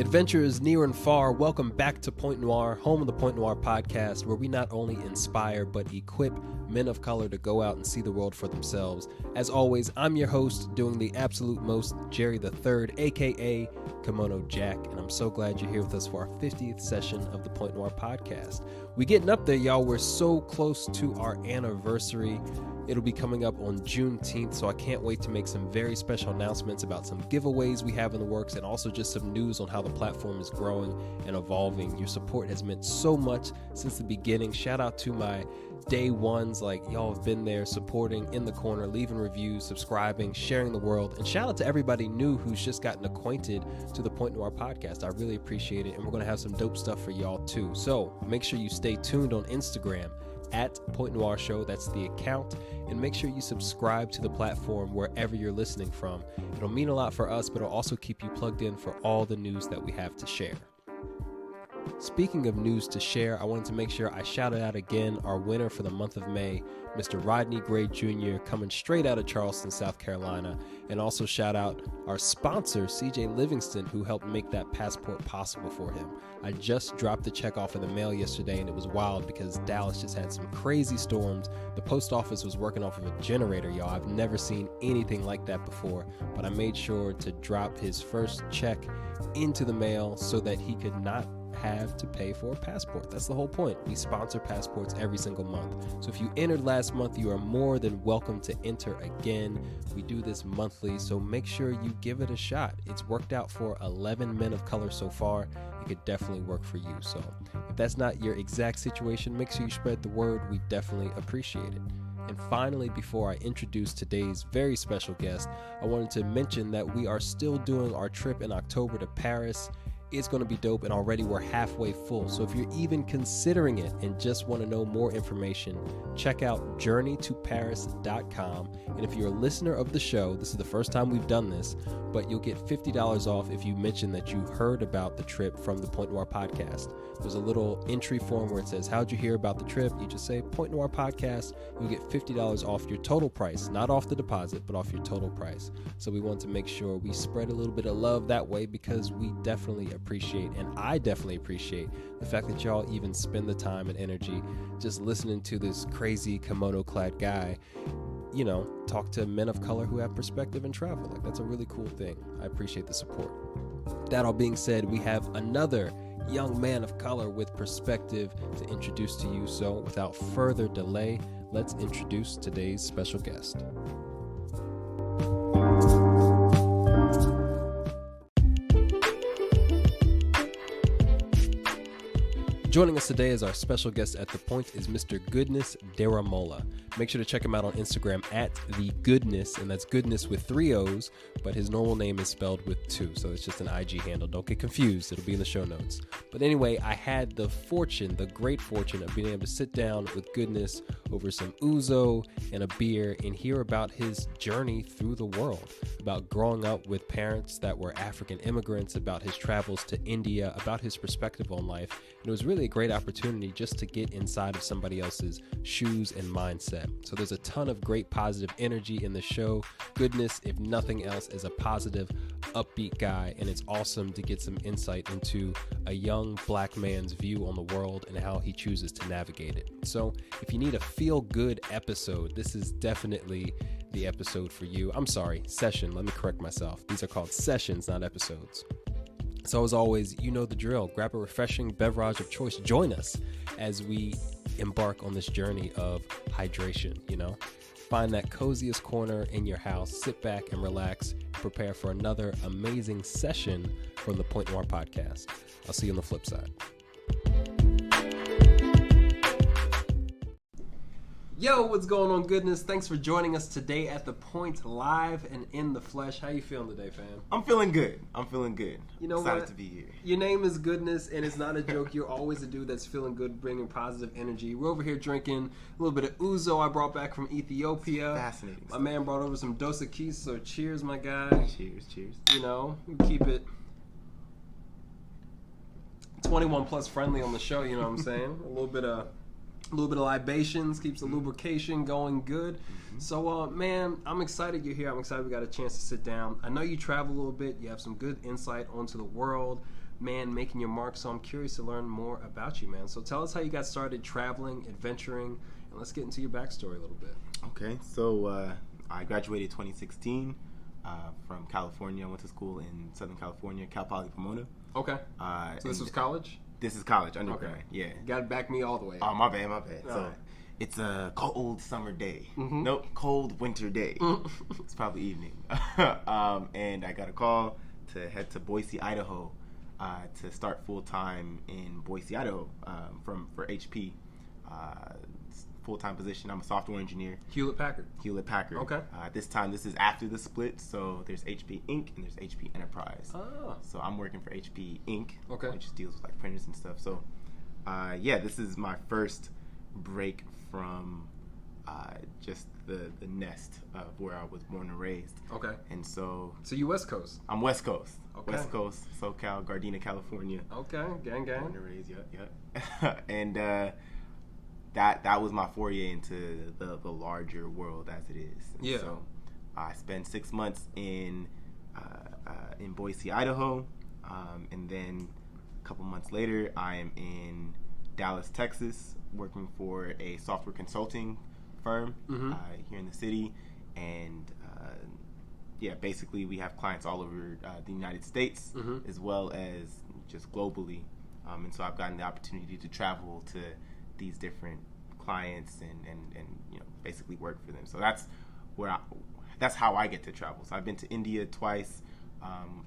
Adventurers near and far, welcome back to Point Noir, home of the Point Noir podcast, where we not only inspire but equip men of color to go out and see the world for themselves. As always, I'm your host, doing the absolute most, Jerry the Third, aka Kimono Jack, and I'm so glad you're here with us for our 50th session of the Point Noir podcast. We getting up there, y'all. We're so close to our anniversary. It'll be coming up on Juneteenth, so I can't wait to make some very special announcements about some giveaways we have in the works and also just some news on how the platform is growing and evolving. Your support has meant so much since the beginning. Shout out to my day ones, like y'all have been there supporting in the corner, leaving reviews, subscribing, sharing the world, and shout out to everybody new who's just gotten acquainted to the Point Noir podcast. I really appreciate it, and we're going to have some dope stuff for y'all too. So make sure you stay tuned on Instagram at Point Noir Show. That's the account. And make sure you subscribe to the platform wherever you're listening from. It'll mean a lot for us, but it'll also keep you plugged in for all the news that we have to share. Speaking of news to share, I wanted to make sure I shouted out again our winner for the month of May, Mr. Rodney Gray Jr., coming straight out of Charleston, South Carolina, and also shout out our sponsor, CJ Livingston, who helped make that passport possible for him. I just dropped the check off in the mail yesterday, and it was wild because Dallas just had some crazy storms. The post office was working off of a generator, y'all. I've never seen anything like that before, but I made sure to drop his first check into the mail so that he could not have to pay for a passport. That's the whole point. We sponsor passports every single month. So if you entered last month, you are more than welcome to enter again. We do this monthly, so make sure you give it a shot. It's worked out for 11 men of color so far. It could definitely work for you. So if that's not your exact situation, make sure you spread the word. We definitely appreciate it. And finally, before I introduce today's very special guest, I wanted to mention that we are still doing our trip in October to Paris. It's going to be dope, and already we're halfway full. So if you're even considering it and just want to know more information, check out journeytoparis.com. And if you're a listener of the show, this is the first time we've done this, but you'll get $50 off if you mention that you heard about the trip from the Point Noir podcast. There's a little entry form where it says, how'd you hear about the trip? You just say Point Noir podcast. You'll get $50 off your total price, not off the deposit, but off your total price. So we want to make sure we spread a little bit of love that way, because we definitely appreciate, and I definitely appreciate, the fact that y'all even spend the time and energy just listening to this crazy kimono-clad guy, you know, talk to men of color who have perspective and travel. Like, that's a really cool thing. I appreciate the support. That all being said, we have another young man of color with perspective to introduce to you. So without further delay, let's introduce today's special guest. Joining us today as our special guest at The Point is Mr. Goodness Daramola. Make sure to check him out on Instagram at The Goodness, and that's Goodness with 3 O's, but his normal name is spelled with 2, so it's just an IG handle. Don't get confused. It'll be in the show notes. But anyway, I had the great fortune of being able to sit down with Goodness over some ouzo and a beer and hear about his journey through the world, about growing up with parents that were African immigrants, about his travels to India, about his perspective on life. And it was really a great opportunity just to get inside of somebody else's shoes and mindset. So there's a ton of great positive energy in the show. Goodness, if nothing else, is a positive, upbeat guy, and it's awesome to get some insight into a young black man's view on the world and how he chooses to navigate it. So if you need a feel-good episode, this is definitely the episode for you. I'm sorry, session. Let me correct myself. These are called sessions, not episodes. So as always, you know the drill. Grab a refreshing beverage of choice. Join us as we embark on this journey of hydration, you know. Find that coziest corner in your house, sit back and relax, and prepare for another amazing session from the Point Noir podcast. I'll see you on the flip side. Yo, what's going on, Goodness? Thanks for joining us today at The Point, live and in the flesh. How you feeling today, fam? I'm feeling good. You know Excited what? to be here. Your name is Goodness, and it's not a joke. You're always a dude that's feeling good, bringing positive energy. We're over here drinking a little bit of ouzo I brought back from Ethiopia. Fascinating My stuff. man brought over some Dos Equis, so cheers, my guy. Cheers. You know, we keep it 21 plus friendly on the show, you know what I'm saying? A little bit of libations, keeps the lubrication going good. Mm-hmm. So, man, I'm excited you're here. I'm excited we got a chance to sit down. I know you travel a little bit. You have some good insight onto the world. man making your mark. So I'm curious to learn more about you, man. So tell us how you got started traveling, adventuring, and let's get into your backstory a little bit. Okay, so I graduated 2016 from California. I went to school in Southern California, Cal Poly Pomona. Okay. So this was college? This is college, undergrad. Okay. Yeah. You got to back me all the way. Oh, my bad. So it's a cold summer day. Mm-hmm. Nope, cold winter day. It's probably evening. And I got a call to head to Boise, Idaho, to start full time in Boise, Idaho, for HP. Full-time position. I'm a software engineer. Hewlett Packard. Okay. This is after the split, so there's HP Inc. and there's HP Enterprise. Oh. So I'm working for HP Inc. Okay. Which deals with like printers and stuff. So, this is my first break from just the nest of where I was born and raised. Okay. And so you West Coast? I'm West Coast. Okay. West Coast, SoCal, Gardena, California. Okay. Gang. Born and raised. Yep. And that was my foray into the larger world as it is. And yeah. So I spent 6 months in Boise, Idaho, and then a couple months later, I am in Dallas, Texas, working for a software consulting firm here in the city. And basically we have clients all over the United States as well as just globally. And so I've gotten the opportunity to travel to these different clients and basically work for them. So that's how I get to travel. So I've been to India twice.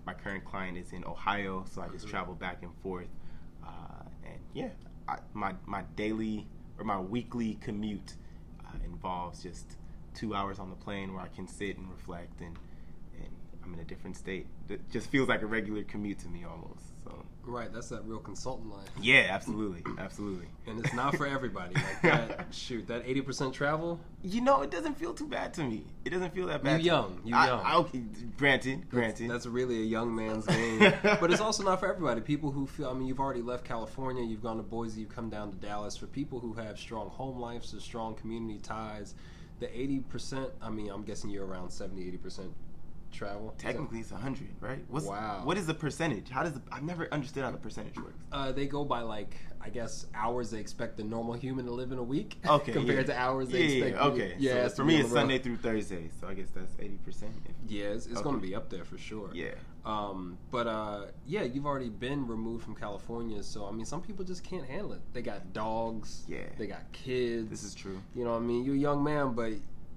My current client is in Ohio, so I just travel back and forth. My daily or my weekly commute involves just 2 hours on the plane where I can sit and reflect, and I'm in a different state. It just feels like a regular commute to me almost. So right, that's that real consultant life. Yeah, absolutely. And it's not for everybody. Like that 80% travel. It doesn't feel too bad to me. It doesn't feel that bad. You young. Granted. That's really a young man's game. But it's also not for everybody. People who feel, you've already left California, you've gone to Boise, you've come down to Dallas. For people who have strong home lives, or strong community ties, the 80%, I'm guessing you're around 70-80% travel. Technically it's 100, right? Wow. What is the percentage? I've never understood how the percentage works. They go by hours they expect the normal human to live in a week. Okay. compared to hours they expect. Yeah. Okay. Yeah. So for me it's Sunday through Thursday, so I guess that's 80%. Yeah, it's going to be up there for sure. Yeah. You've already been removed from California, so some people just can't handle it. They got dogs. Yeah. They got kids. This is true. You're a young man, but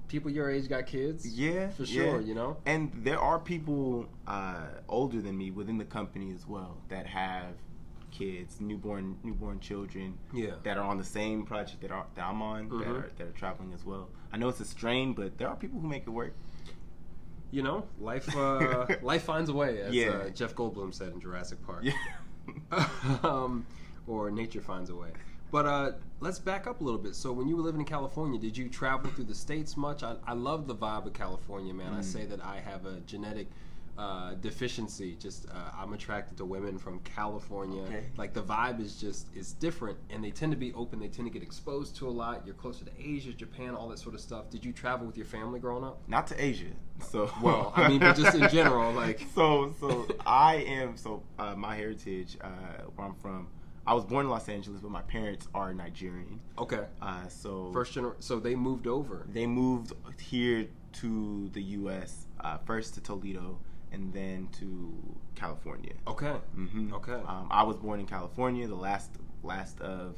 people your age got kids. Yeah, for sure. And there are people older than me within the company as well that have kids, newborn children. Yeah. That are on the same project that I'm on. That are traveling as well. I know it's a strain, but there are people who make it work. Life finds a way, as Jeff Goldblum said in Jurassic Park. Yeah. Or nature finds a way. But let's back up a little bit. So when you were living in California, did you travel through the States much? I love the vibe of California, man. I say that I have a genetic deficiency. Just I'm attracted to women from California. Okay. Like the vibe is different, and they tend to be open. They tend to get exposed to a lot. You're closer to Asia, Japan, all that sort of stuff. Did you travel with your family growing up? Not to Asia. So but just in general, like. So I am. My heritage, where I'm from. I was born in Los Angeles, but my parents are Nigerian. Okay. So So they moved over. They moved here to the U.S. First to Toledo, and then to California. Okay. Mm-hmm. Okay. I was born in California, the last of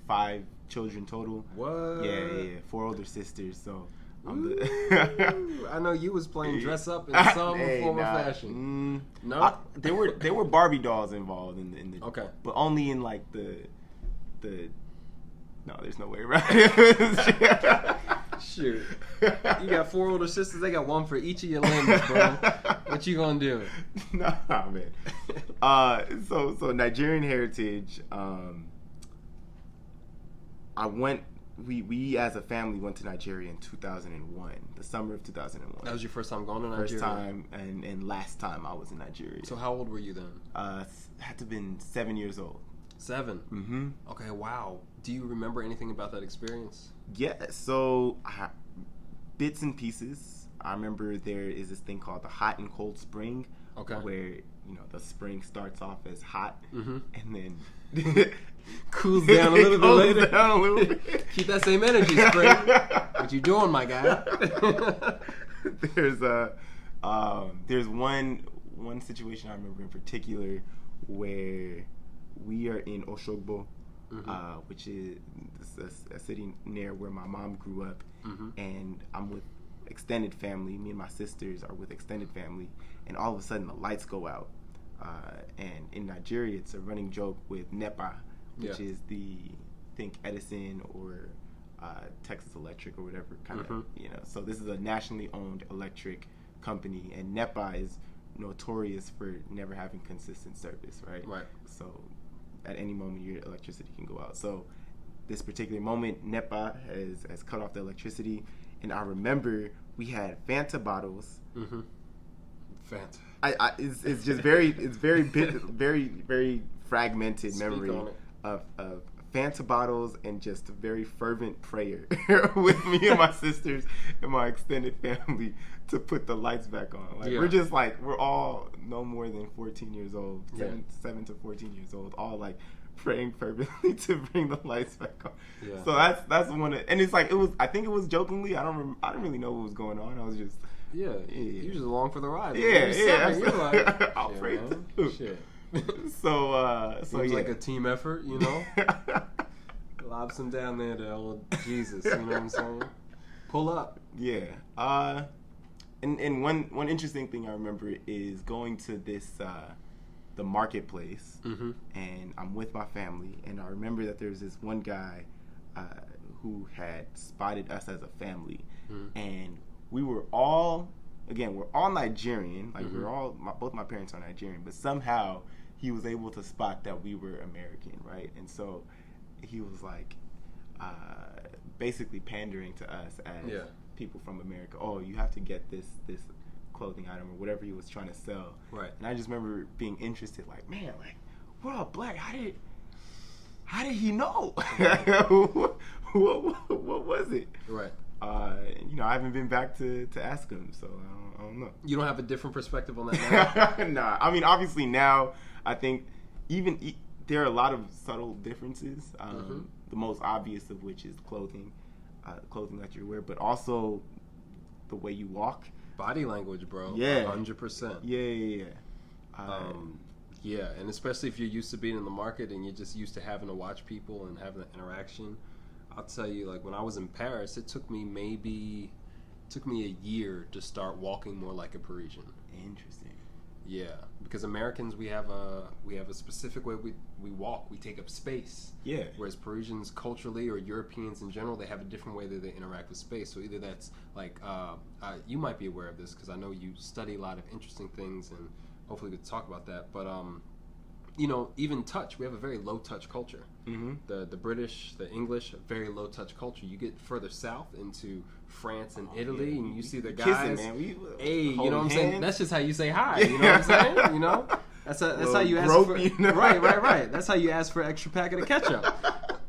5 children total. What? Yeah. 4 older sisters. So. I know you was playing dress up in some form or fashion. No, there were Barbie dolls involved in the okay, but only in like the. No, there's no way around it. Shoot, you got 4 older sisters. They got one for each of your limbs, bro. What you gonna do? Nah, man. So Nigerian heritage. We as a family went to Nigeria in 2001, the summer of 2001. That was your first time going to Nigeria? First time and last time I was in Nigeria. So how old were you then? Had to have been 7 years old. 7? Mm-hmm. Okay, wow. Do you remember anything about that experience? Yeah, so bits and pieces. I remember there is this thing called the hot and cold spring. Okay. Where the spring starts off as hot, and then cools down a little bit later. Down a little bit. Keep that same energy, spring. What you doing, my guy? There's one situation I remember in particular where we are in Oshogbo, which is a city near where my mom grew up, and I'm with extended family. Me and my sisters are with extended family, and all of a sudden the lights go out. And in Nigeria, it's a running joke with NEPA, which is think Edison or Texas Electric or whatever kind of, So this is a nationally owned electric company, and NEPA is notorious for never having consistent service, right? Right. So at any moment, your electricity can go out. So this particular moment, NEPA has cut off the electricity, and I remember we had Fanta bottles. Fanta. It's just very very fragmented memory of Fanta bottles and just a very fervent prayer with me and my sisters and my extended family to put the lights back on. We're all no more than 14 years old, 7 to 14 years old, all like praying fervently to bring the lights back on. Yeah. So that's one and it's like I think it was jokingly. I don't really know what was going on. I was just you're just along for the ride. Yeah. You're like, I'll pray too. Shit. So seems like a team effort, Lob some down there to old Jesus, you know what I'm saying? Pull up. Yeah. And one interesting thing I remember is going to this the marketplace, and I'm with my family, and I remember that there's this one guy who had spotted us as a family, and we're all Nigerian, like both my parents are Nigerian, but somehow he was able to spot that we were American, right? And so he was like basically pandering to us as people from America. Oh, you have to get this clothing item or whatever he was trying to sell. Right. And I just remember being interested, like, man, like, we're all black. How did he know? what was it? Right. I haven't been back to ask him, so I don't know. You don't have a different perspective on that now? Nah. I mean, obviously now I think there are a lot of subtle differences. The most obvious of which is clothing that you wear, but also the way you walk. Body language, bro. Yeah. 100%. Yeah. Yeah, and especially if you're used to being in the market and you're just used to having to watch people and having an interaction. I'll tell you, like, when I was in Paris, it took me a year to start walking more like a Parisian. Interesting. Yeah, because Americans, we have a specific way we walk. We take up space. Yeah. Whereas Parisians culturally, or Europeans in general, they have a different way that they interact with space. So either that's like, you might be aware of this because I know you study a lot of interesting things, and hopefully we can talk about that. But even touch, we have a very low touch culture. The British, the English, very low touch culture. You get further south into France and Italy, and you see the guys. Kissing, man. You know what I'm saying? That's just how you say hi. You know what I'm saying? That's how you ask for. Right. That's how you ask for an extra packet of ketchup.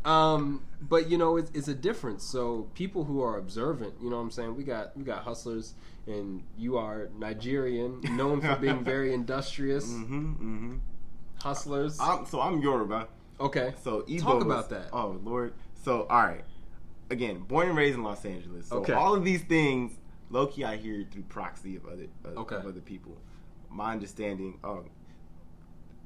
But it's a difference. So people who are observant, you know what I'm saying? We got hustlers, and you are Nigerian, known for being very industrious. Hustlers. I'm Yoruba. Okay. So Igbo. Talk about that. Oh Lord. So all right. Again, born and raised in Los Angeles. So all of these things, low key, I hear through proxy of other people. My understanding.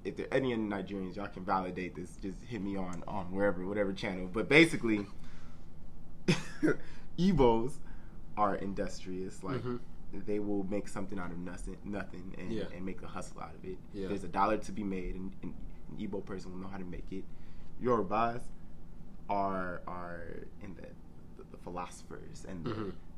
If there are any other Nigerians, y'all can validate this. Just hit me on whatever channel. But basically, Igbos are industrious. Like they will make something out of nothing, and make a hustle out of it. Yeah. There's $1 to be made, and an Igbo person will know how to make it. Yorubas are in the philosophers and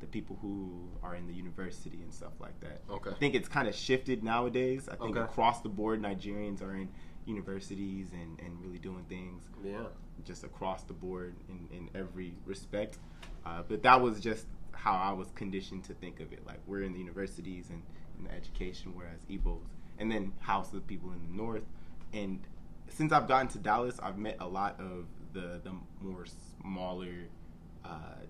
the people who are in the university and stuff like that. Okay. I think it's kind of shifted nowadays. I think across the board, Nigerians are in universities and really doing things. Yeah. Just across the board in every respect. But that was just how I was conditioned to think of it. Like, we're in the universities and in the education, whereas Igbos, and then House of people in the north. And since I've gotten to Dallas, I've met a lot of the more smaller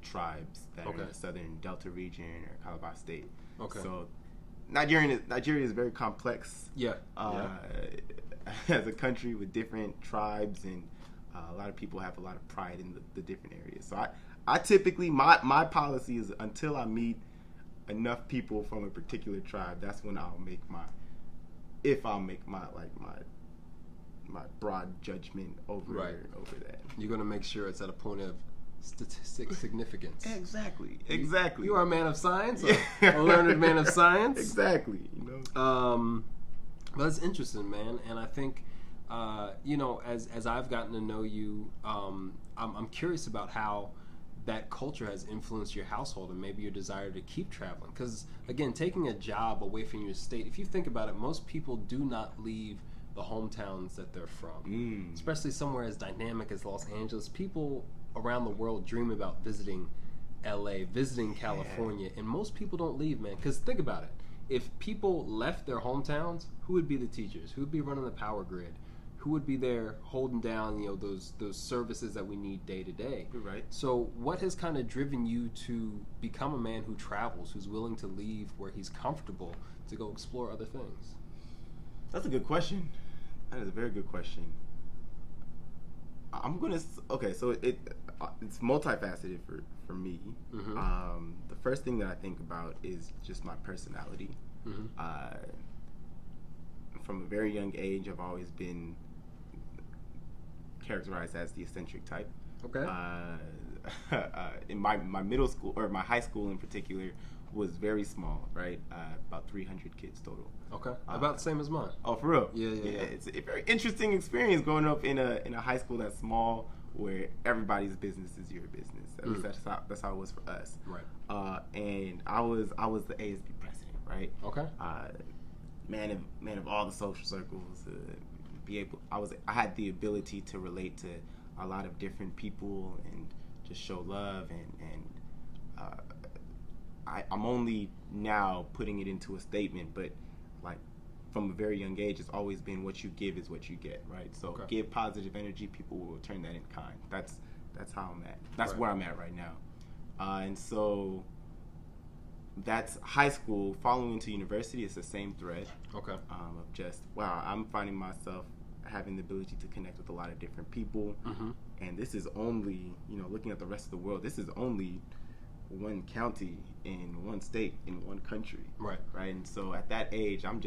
tribes that are in the southern Delta region or Calabar State. Okay. So Nigeria is very complex. Yeah. As a country with different tribes, and a lot of people have a lot of pride in the different areas. So I typically, my policy is until I meet enough people from a particular tribe, that's when I'll make my broad judgment over that. You're gonna make sure it's at a point of statistic significance. Exactly. You are a man of science, a learned man of science. Exactly. But that's interesting, man. And I think, as I've gotten to know you, I'm curious about how that culture has influenced your household and maybe your desire to keep traveling. Because, again, taking a job away from your state, if you think about it, most people do not leave the hometowns that they're from. Especially somewhere as dynamic as Los Angeles. People around the world dream about visiting LA, visiting California, and most people don't leave, man. Because think about it. If people left their hometowns, who would be the teachers? Who would be running the power grid? Who would be there holding down, those services that we need day to day? Right. So what has kind of driven you to become a man who travels, who's willing to leave where he's comfortable to go explore other things? That's a good question. That is a very good question. So it's multifaceted for me. Mm-hmm. The first thing that I think about is just my personality. Mm-hmm. From a very young age, I've always been characterized as the eccentric type. Okay. In my middle school, or my high school in particular, was very small, right? About 300 kids total. Okay. About the same as mine. Oh, for real? Yeah. It's a very interesting experience growing up in a high school that's small, where everybody's business is your business. At least that's how it was for us. Right. And I was the ASB president, right? Okay. Man of all the social circles. I had the ability to relate to a lot of different people and just show love, and I'm only now putting it into a statement, but like from a very young age, it's always been what you give is what you get, right? So give positive energy, people will return that in kind. That's how I'm at. That's where I'm at right now. And so that's high school. Following into university, it's the same thread. Okay. Of just, wow, I'm finding myself having the ability to connect with a lot of different people. Mm-hmm. And this is only, looking at the rest of the world, this is only one county in one state in one country. Right. And so at that age, I'm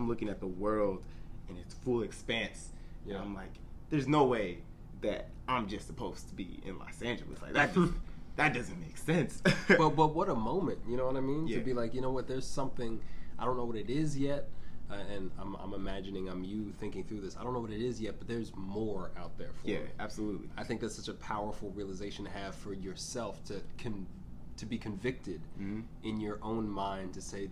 looking at the world in its full expanse. Yeah. And I'm like, there's no way that I'm just supposed to be in Los Angeles. Like that doesn't make sense. but what a moment, you know what I mean? Yeah. To be like, there's something, I don't know what it is yet, and I'm imagining I'm you thinking through this. I don't know what it is yet, but there's more out there for me. Yeah, absolutely. I think that's such a powerful realization to have for yourself, to be convicted in your own mind, to say,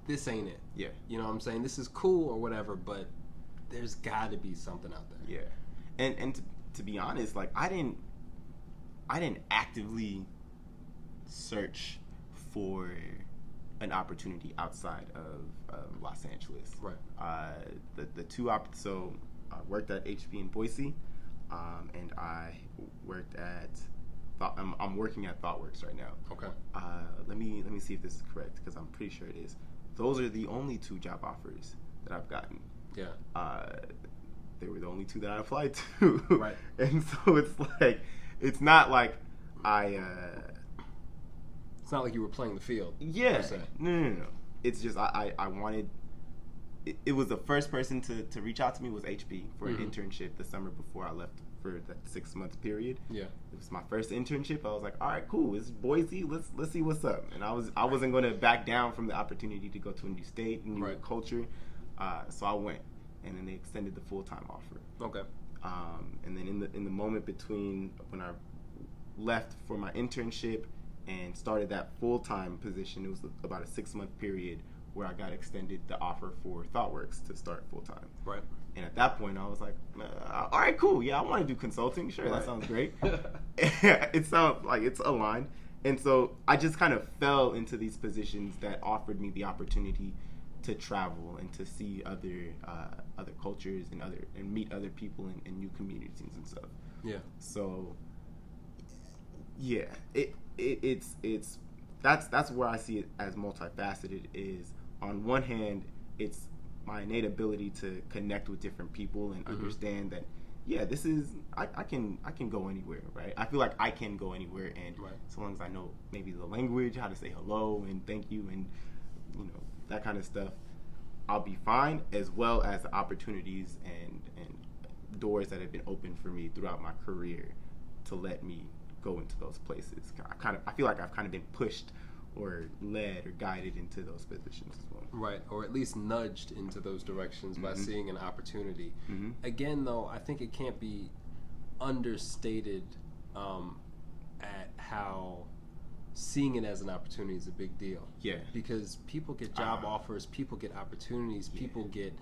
this ain't it. Yeah. You know what I'm saying? This is cool or whatever, but there's got to be something out there. Yeah. And to be honest, like I didn't actively search for an opportunity outside of Los Angeles. Right. The two so I worked at HP in Boise, and I worked at I'm working at ThoughtWorks right now. Okay. Let me see if this is correct, because I'm pretty sure it is. Those are the only two job offers that I've gotten. Yeah. They were the only two that I applied to. Right. And so it's not like it's not like you were playing the field. Yeah. No. It's just I wanted. It was the first person to reach out to me was HP for an internship the summer before I left for that 6-month period. Yeah. It was my first internship. I was like, all right, cool. It's Boise. Let's see what's up. And I wasn't going to back down from the opportunity to go to a new state, a new culture. So I went, and then they extended the full-time offer. Okay. And then in the moment between when I left for my internship and started that full-time position, it was about a 6-month period where I got extended the offer for ThoughtWorks to start full-time. Right. And at that point, I was like, all right, cool. Yeah, I want to do consulting. Sure, that sounds great. It sounds like it's aligned. And so I just kind of fell into these positions that offered me the opportunity to travel and to see other cultures and meet other people in new communities and stuff. Yeah. So it's that's where I see it as multifaceted, is on one hand, it's my innate ability to connect with different people and understand that, this is I can go anywhere, right? I feel like I can go anywhere, and so long as I know maybe the language, how to say hello and thank you, and that kind of stuff, I'll be fine, as well as the opportunities and doors that have been opened for me throughout my career to let me go into those places. I feel like I've kind of been pushed or led or guided into those positions as well. Right, or at least nudged into those directions by seeing an opportunity. Again, though, I think it can't be understated at how seeing it as an opportunity is a big deal. Yeah. Because people get job offers, people get opportunities, people get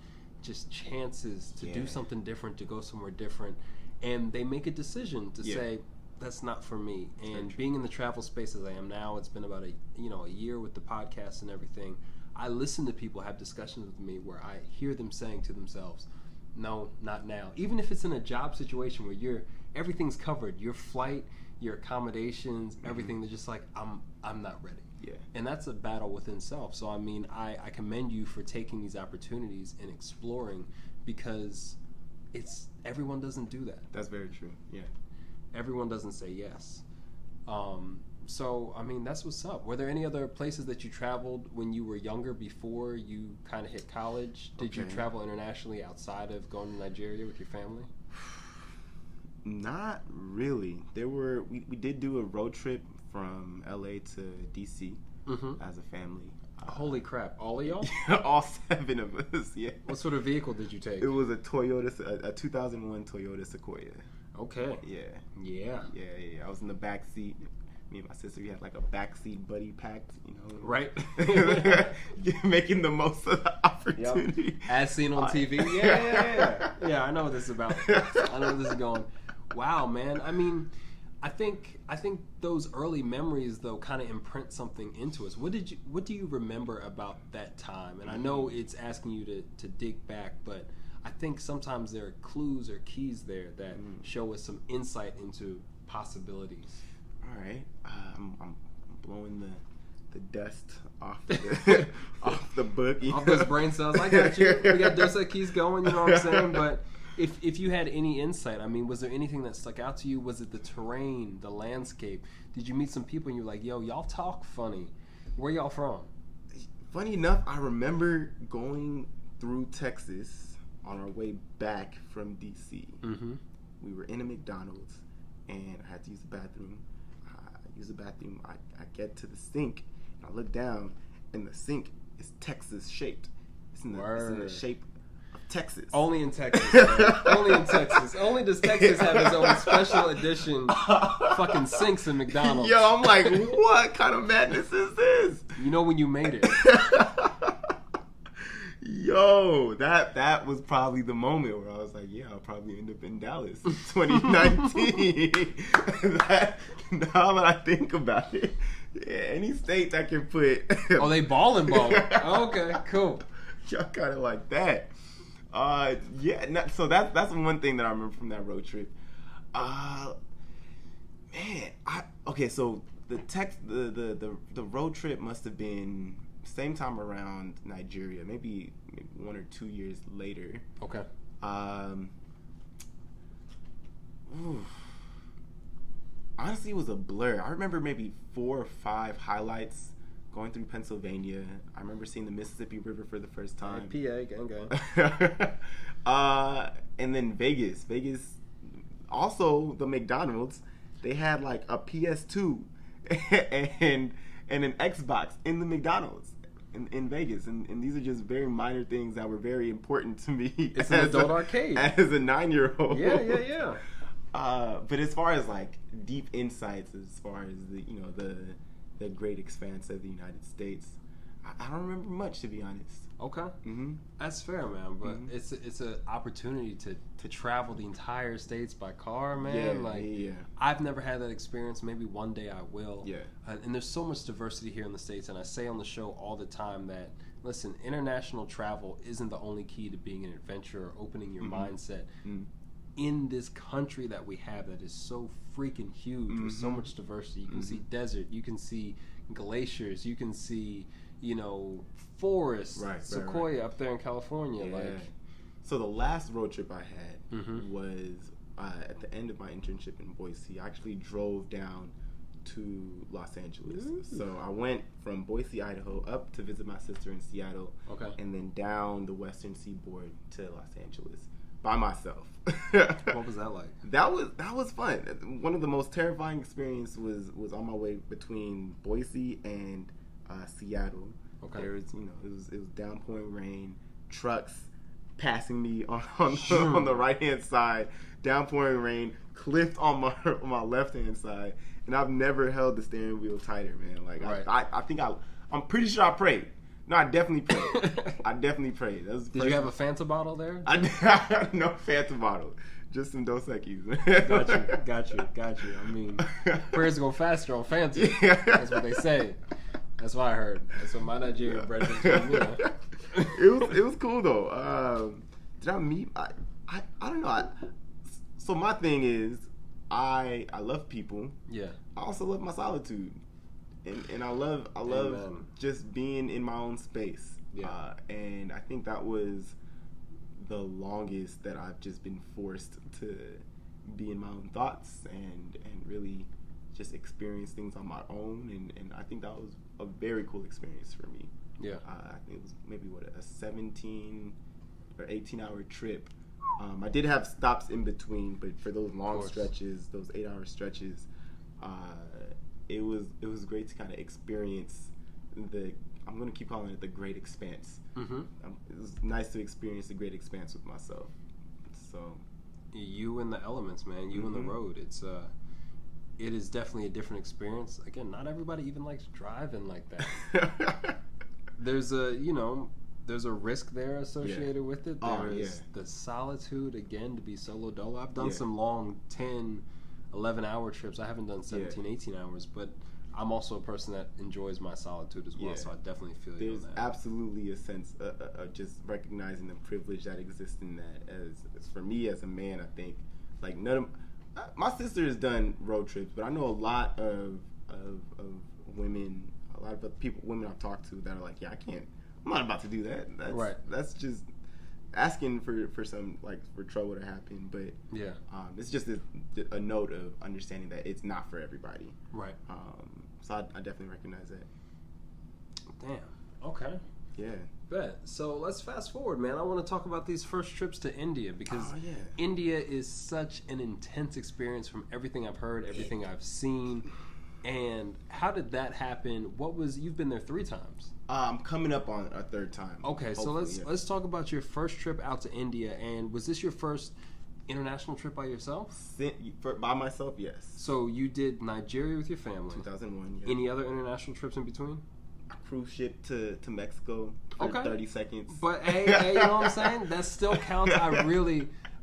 just chances to do something different, to go somewhere different, and they make a decision to say, that's not for me. And being in the travel space as I am now, it's been about a year with the podcast and everything. I listen to people have discussions with me where I hear them saying to themselves, no, not now. Even if it's in a job situation where everything's covered, your flight, your accommodations, everything, they're just like, I'm not ready. Yeah. And that's a battle within self. So I mean, I commend you for taking these opportunities and exploring, because everyone doesn't do that. That's very true. Yeah. Everyone doesn't say yes. So, I mean, that's what's up. Were there any other places that you traveled when you were younger before you kind of hit college? Did you travel internationally outside of going to Nigeria with your family? Not really. We did do a road trip from LA to DC as a family. Holy crap. All of y'all? All 7 of us, yeah. What sort of vehicle did you take? It was a 2001 Toyota Sequoia. Okay. Yeah. I was in the back seat. Me and my sister, we had like a backseat buddy pact, Right. Making the most of the opportunity. Yep. As seen on TV. Yeah, I know what this is about. I know where this is going. Wow, man. I mean, I think those early memories though kind of imprint something into us. What do you remember about that time? And I know it's asking you to dig back, but I think sometimes there are clues or keys there that show us some insight into possibilities. All right, I'm blowing the dust off the off the book, off those brain cells. I got you. We got Dos Equis going. You know what I'm saying? But if you had any insight, I mean, was there anything that stuck out to you? Was it the terrain, the landscape? Did you meet some people and you're like, yo, y'all talk funny? Where y'all from? Funny enough, I remember going through Texas on our way back from DC. We were in a McDonald's and I had to use the bathroom. I get to the sink and I look down and the sink is Texas shaped. It's in the shape of Texas. Only in Texas. Man. Only in Texas. Only does Texas have its own special edition fucking sinks in McDonald's. Yo, I'm like, what kind of madness is this? You know when you made it. Yo, that was probably the moment where I was like, yeah, I'll probably end up in Dallas in 2019. Now that I think about it, yeah, any state that can put... Oh, they ballin'. Okay, cool. Y'all kind of like that. So that's one thing that I remember from that road trip. So the road trip must have been same time around Nigeria, maybe 1 or 2 years later. Okay. Honestly, it was a blur. I remember maybe 4 or 5 highlights going through Pennsylvania. I remember seeing the Mississippi River for the first time. PA, gang. And then Vegas. Also, the McDonald's, they had like a PS2 and an Xbox in the McDonald's in Vegas. And these are just very minor things that were very important to me. It's an adult arcade. As a 9-year-old. Yeah. But as far as like deep insights, as far as the great expanse of the United States, I don't remember much, to be honest. Okay. That's fair, man. But it's an opportunity to travel the entire states by car, man. Yeah. I've never had that experience. Maybe one day I will. Yeah. And there's so much diversity here in the States, and I say on the show all the time that, listen, international travel isn't the only key to being an adventurer, opening your mindset. In this country that we have that is so freaking huge with so much diversity. You can see desert, you can see glaciers, you can see, forest, sequoia up there in California. Yeah. Like, so the last road trip I had mm-hmm. was at the end of my internship in Boise. I actually drove down to Los Angeles. Ooh. So I went from Boise, Idaho, up to visit my sister in Seattle, and then down the western seaboard to Los Angeles by myself. What was that like? That was fun. One of the most terrifying experiences was on my way between Boise and Seattle. Okay. There was it was downpouring rain, trucks passing me on the right hand side, downpouring rain, cliff on my left hand side, and I've never held the steering wheel tighter, man. Like I think I'm pretty sure I prayed. No, I definitely prayed. Did you have a Fanta bottle there? No Fanta bottle, just some Dos Equis. Got you. I mean, prayers go faster on Fanta. That's what they say. That's what I heard. That's what my Nigerian brethren told me. It was cool though. Did I meet? I don't know. So my thing is, I love people. Yeah. I also love my solitude, and I love Amen. just being in my own space. Yeah. And I think that was the longest that I've just been forced to be in my own thoughts and really just experience things on my own, and I think that was a very cool experience for me. Yeah. I think it was maybe a 17 or 18-hour trip. I did have stops in between, but for those long stretches, those 8-hour stretches, it was great to kind of experience I'm going to keep calling it the Great Expanse. Mm-hmm. It was nice to experience the Great Expanse with myself. So, you and the elements, man. You and the road. It is definitely a different experience. Again, not everybody even likes driving like that. There's a risk there associated with it. There's the solitude, again, to be solo dolo. I've done some long 10, 11-hour trips. I haven't done 17, 18 hours, but I'm also a person that enjoys my solitude as well, so I definitely feel you on that. There's absolutely a sense of just recognizing the privilege that exists in that. As for me as a man, I think, like, my sister has done road trips, but I know a lot of women, a lot of women I've talked to that are like, I'm not about to do that. That's just asking for some, like, for trouble to happen. But it's just a note of understanding that it's not for everybody. Right. So I definitely recognize that. Damn. Okay. Yeah. Bet. So let's fast forward, man. I want to talk about these first trips to India because India is such an intense experience from everything I've heard, everything I've seen. And how did that happen? You've been there 3 times. I'm coming up on a 3rd time. Okay, so let's talk about your first trip out to India. And was this your first international trip by yourself? By myself, yes. So you did Nigeria with your family. 2001. Yeah. Any other international trips in between? A cruise ship to Mexico for 30 seconds. But hey, you know what I'm saying? That still counts.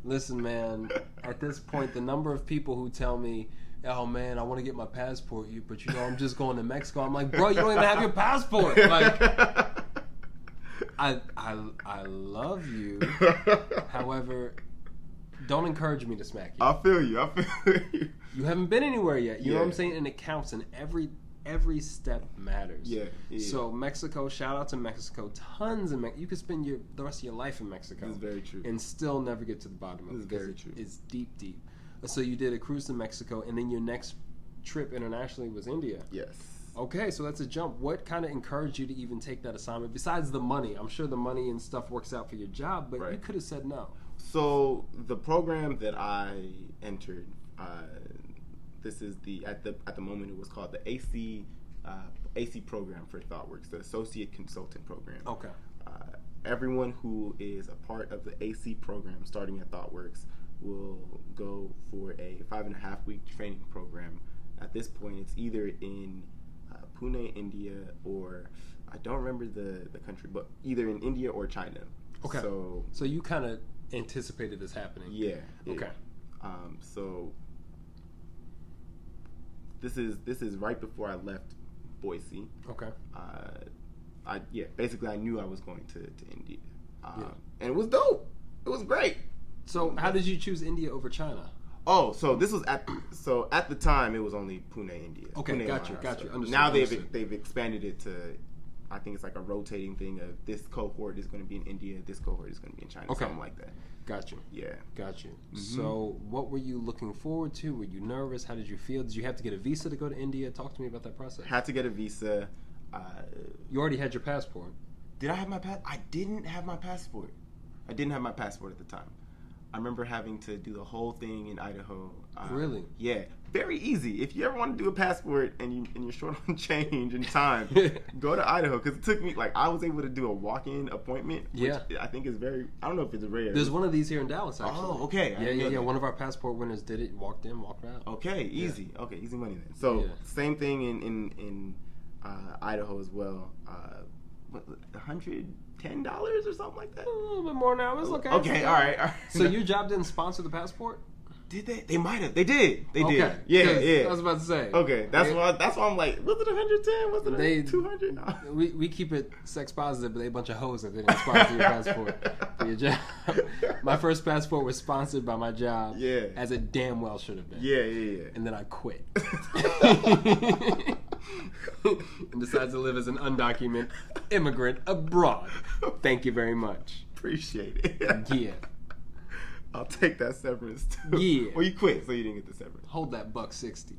Listen, man. At this point, the number of people who tell me, "Oh man, I want to get my passport," but I'm just going to Mexico. I'm like, bro, you don't even have your passport. Like, I love you. However, don't encourage me to smack you. I feel you. You haven't been anywhere yet. You know what I'm saying? And it counts, and every step matters. Yeah. So Mexico, shout out to Mexico. Tons of you could spend the rest of your life in Mexico. That's very true. And still never get to the bottom of it. That's very true. It's deep. So you did a cruise to Mexico, and then your next trip internationally was India. Yes. Okay, so that's a jump. What kind of encouraged you to even take that assignment? Besides the money, I'm sure the money and stuff works out for your job, but you could have said no. So the program that I entered, this is at the moment it was called the AC program for ThoughtWorks, the Associate Consultant Program. Okay. Everyone who is a part of the AC program starting at ThoughtWorks will go for a 5.5-week training program. At this point, it's either in Pune, India, or I don't remember the country, but either in India or China. Okay. So you kind of anticipated this happening. Yeah. Okay. So this is right before I left Boise. Okay. Basically I knew I was going to India, and it was dope. It was great. So how did you choose India over China? Oh, so this was at the time it was only Pune, India. Okay, Pune, got you. Understood. Now they've expanded it to I think it's like a rotating thing of this cohort is going to be in India, this cohort is going to be in China, something like that. Got you. Yeah. Got you. Mm-hmm. So what were you looking forward to? Were you nervous? How did you feel? Did you have to get a visa to go to India? Talk to me about that process. Had to get a visa. You already had your passport. Did I have my passport? I didn't have my passport. I didn't have my passport at the time. I remember having to do the whole thing in Idaho. Really? Yeah. Very easy. If you ever want to do a passport and you're short on change and time, go to Idaho. Because it took me, like, I was able to do a walk-in appointment, which I think is very, I don't know if it's rare. There's one of these here in Dallas, actually. Oh, okay. Yeah. One of our passport winners did it, walked in, walked out. Okay, easy. Yeah. Okay, easy money then. So, same thing in Idaho as well. $110 or something like that? A little bit more now. It's okay. Okay, all right. So your job didn't sponsor the passport? Did they? They might have. They did. They okay. did. Yeah. I was about to say. Okay, that's why I'm like, was it 110? Was it 200? No. We keep it sex positive, but they a bunch of hoes that didn't sponsor your passport for your job. My first passport was sponsored by my job. Yeah. As it damn well should have been. Yeah. And then I quit. And decided to live as an undocumented immigrant abroad. Thank you very much. Appreciate it. Yeah. I'll take that severance too. Yeah. Well, you quit, so you didn't get the severance. Hold that $160.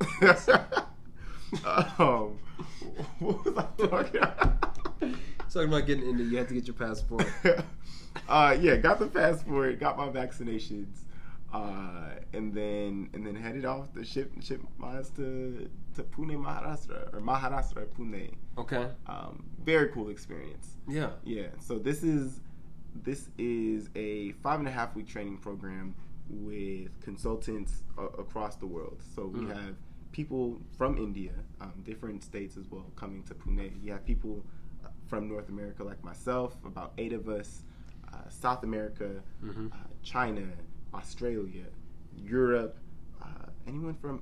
What was I talking about? Talking about getting into, you had to get your passport. Yeah, got the passport, got my vaccinations, and then headed off the ship miles to Pune, Maharashtra, or Maharashtra, Pune. Okay. Very cool experience. Yeah. Yeah. So this is a 5.5-week training program with consultants across the world. So we have people from India, different states as well, coming to Pune. You have people from North America like myself, about 8 of us, South America, China, Australia, Europe, anyone from,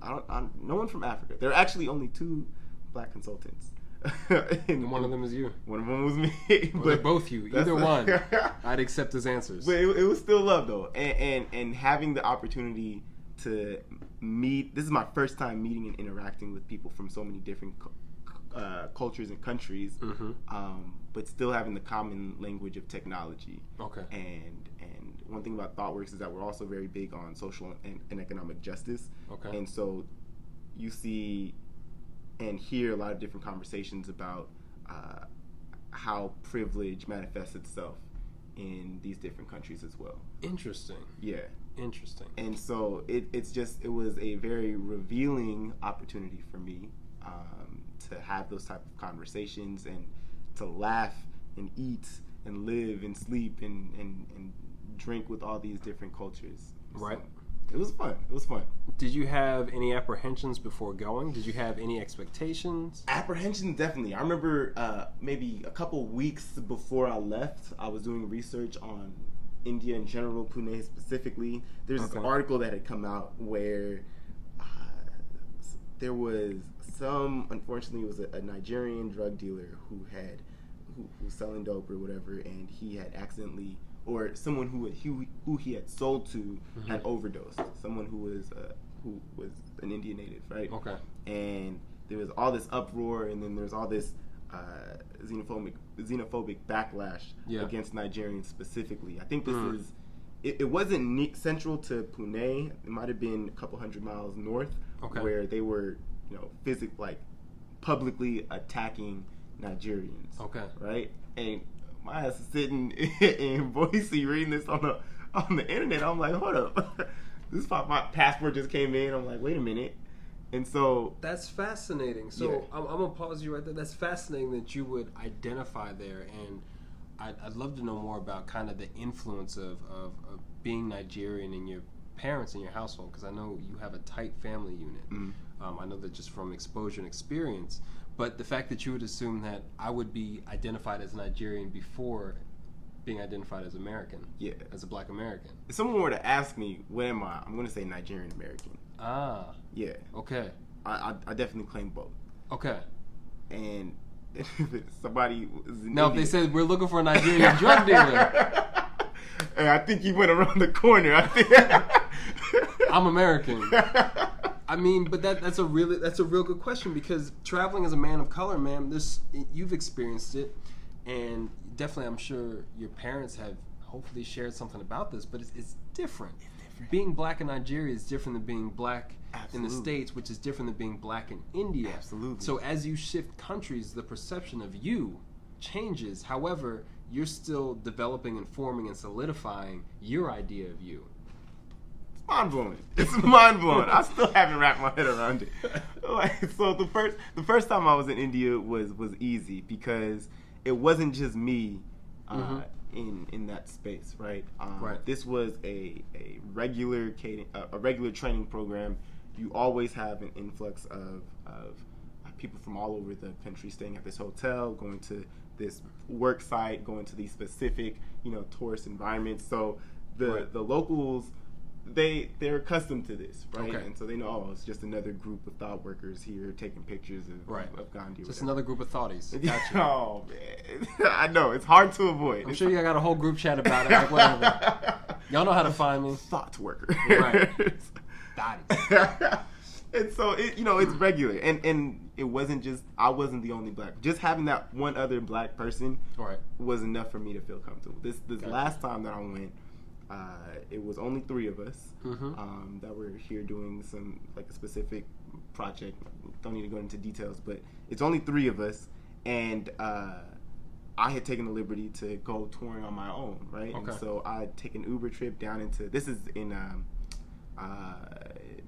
no one from Africa. There are actually only 2 black consultants. And one of them is you. One of them was me. But they're both you. Either one. I'd accept his answers. But it was still love, though. And having the opportunity to meet, this is my first time meeting and interacting with people from so many different cultures and countries, but still having the common language of technology. Okay. And one thing about ThoughtWorks is that we're also very big on social and economic justice. Okay. And so you see and hear a lot of different conversations about how privilege manifests itself in these different countries as well. Interesting. Yeah. Interesting. And so it was a very revealing opportunity for me to have those type of conversations and to laugh and eat and live and sleep and drink with all these different cultures. Right. So, it was fun. Did you have any apprehensions before going? Did you have any expectations? Apprehensions, definitely. I remember maybe a couple weeks before I left, I was doing research on India in general, Pune specifically. There's this article that had come out where there was unfortunately, it was a Nigerian drug dealer who was selling dope or whatever, and he had accidentally, or someone who he had sold to had overdosed. Someone who was an Indian native, right? Okay. And there was all this uproar, and then there's all this xenophobic backlash against Nigerians specifically. I think this is. It wasn't central to Pune. It might have been a couple hundred miles north, where they were, publicly attacking Nigerians. Okay. Right? And my ass is sitting in Boise reading this on the internet. I'm like, hold up. My passport just came in. I'm like, wait a minute. And so that's fascinating. So I'm gonna pause you right there. That's fascinating that you would identify there, and I'd love to know more about kind of the influence of being Nigerian in your parents in your household, because I know you have a tight family unit. I know that just from exposure and experience, but the fact that you would assume that I would be identified as Nigerian before being identified as American, as a black American. If someone were to ask me, what am I? I'm going to say Nigerian American. Ah. Yeah. Okay. I definitely claim both. Okay. And if somebody was in India, if they said, we're looking for a Nigerian drug dealer. And I think he went around the corner. I think I'm American. I mean, but that's a real good question, because traveling as a man of color, man, you've experienced it, and definitely I'm sure your parents have hopefully shared something about this, but it's different. Being black in Nigeria is different than being black in the States, which is different than being black in India. Absolutely. So as you shift countries, the perception of you changes. However, you're still developing and forming and solidifying your idea of you. Mind-blowing. It's mind-blowing. I still haven't wrapped my head around it. So the first time I was in India was easy, because it wasn't just me in that space, right? Right. This was a regular training program. You always have an influx of people from all over the country staying at this hotel, going to this work site, going to these specific, tourist environments. So the locals, they're accustomed to this, right? Okay. And so they know, it's just another group of thought workers here taking pictures of Gandhi. Just another group of thoughties. Gotcha. Oh man, I know, it's hard to avoid. I'm sure you got a whole group chat about it. Like, whatever. Y'all know how to find me. Thought worker. Right. Thoughties. And so it's regular, and it wasn't just, I wasn't the only black. Just having that one other black person was enough for me to feel comfortable. This last time that I went, it was only 3 of us that were here doing a specific project. Don't need to go into details, but it's only 3 of us, and I had taken the liberty to go touring on my own, right? Okay. And so I had taken an Uber trip down into, this is in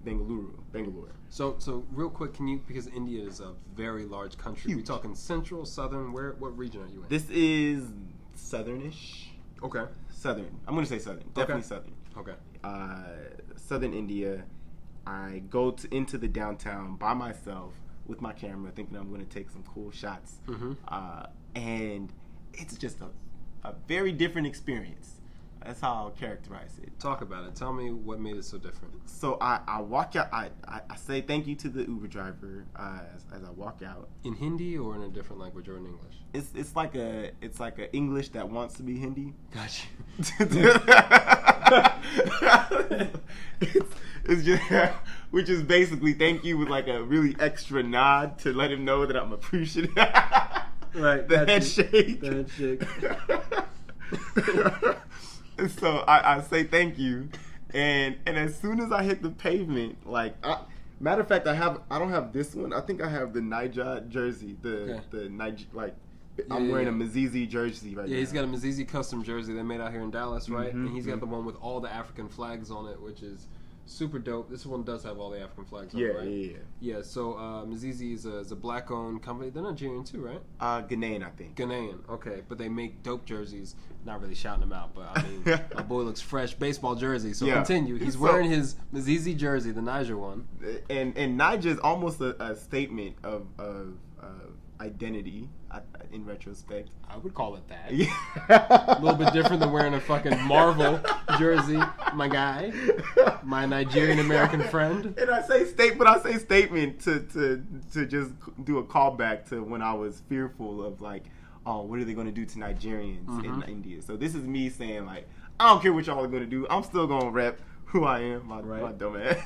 Bangalore. So real quick, because India is a very large country. Huge. We talking central, southern? What region are you in? This is southernish. Okay. Southern. I'm going to say southern. Definitely southern. Okay. Southern India. I go into the downtown by myself with my camera, thinking I'm going to take some cool shots. And it's just a very different experience. That's how I'll characterize it. Talk about it. Tell me what made it so different. So I walk out. I say thank you to the Uber driver as I walk out. In Hindi or in a different language or in English? It's like a English that wants to be Hindi. Gotcha. It's just, which is basically thank you with like a really extra nod to let him know that I'm appreciative. Right. The handshake. The handshake. So I say thank you, and as soon as I hit the pavement, matter of fact, I don't have this one. I think I have the Niger jersey. I'm wearing a Mzizi jersey right now. Yeah, he's got a Mzizi custom jersey they made out here in Dallas, right? And he's got the one with all the African flags on it, which is super dope. This one does have all the African flags on it, right? Yeah. So Mzizi is a black-owned company. They're Nigerian too, right? Ghanaian, I think. Ghanaian, okay. But they make dope jerseys. Not really shouting them out, but I mean, my boy looks fresh. Baseball jersey. So continue. He's wearing his Mzizi jersey, the Niger one. And Niger is almost a statement of identity in retrospect. I would call it that. Yeah. A little bit different than wearing a fucking Marvel jersey, my guy, my Nigerian American friend. And I say statement to just do a callback to when I was fearful of what are they going to do to Nigerians in India? So this is me saying I don't care what y'all are going to do. I'm still going to rep who I am, my dumb ass.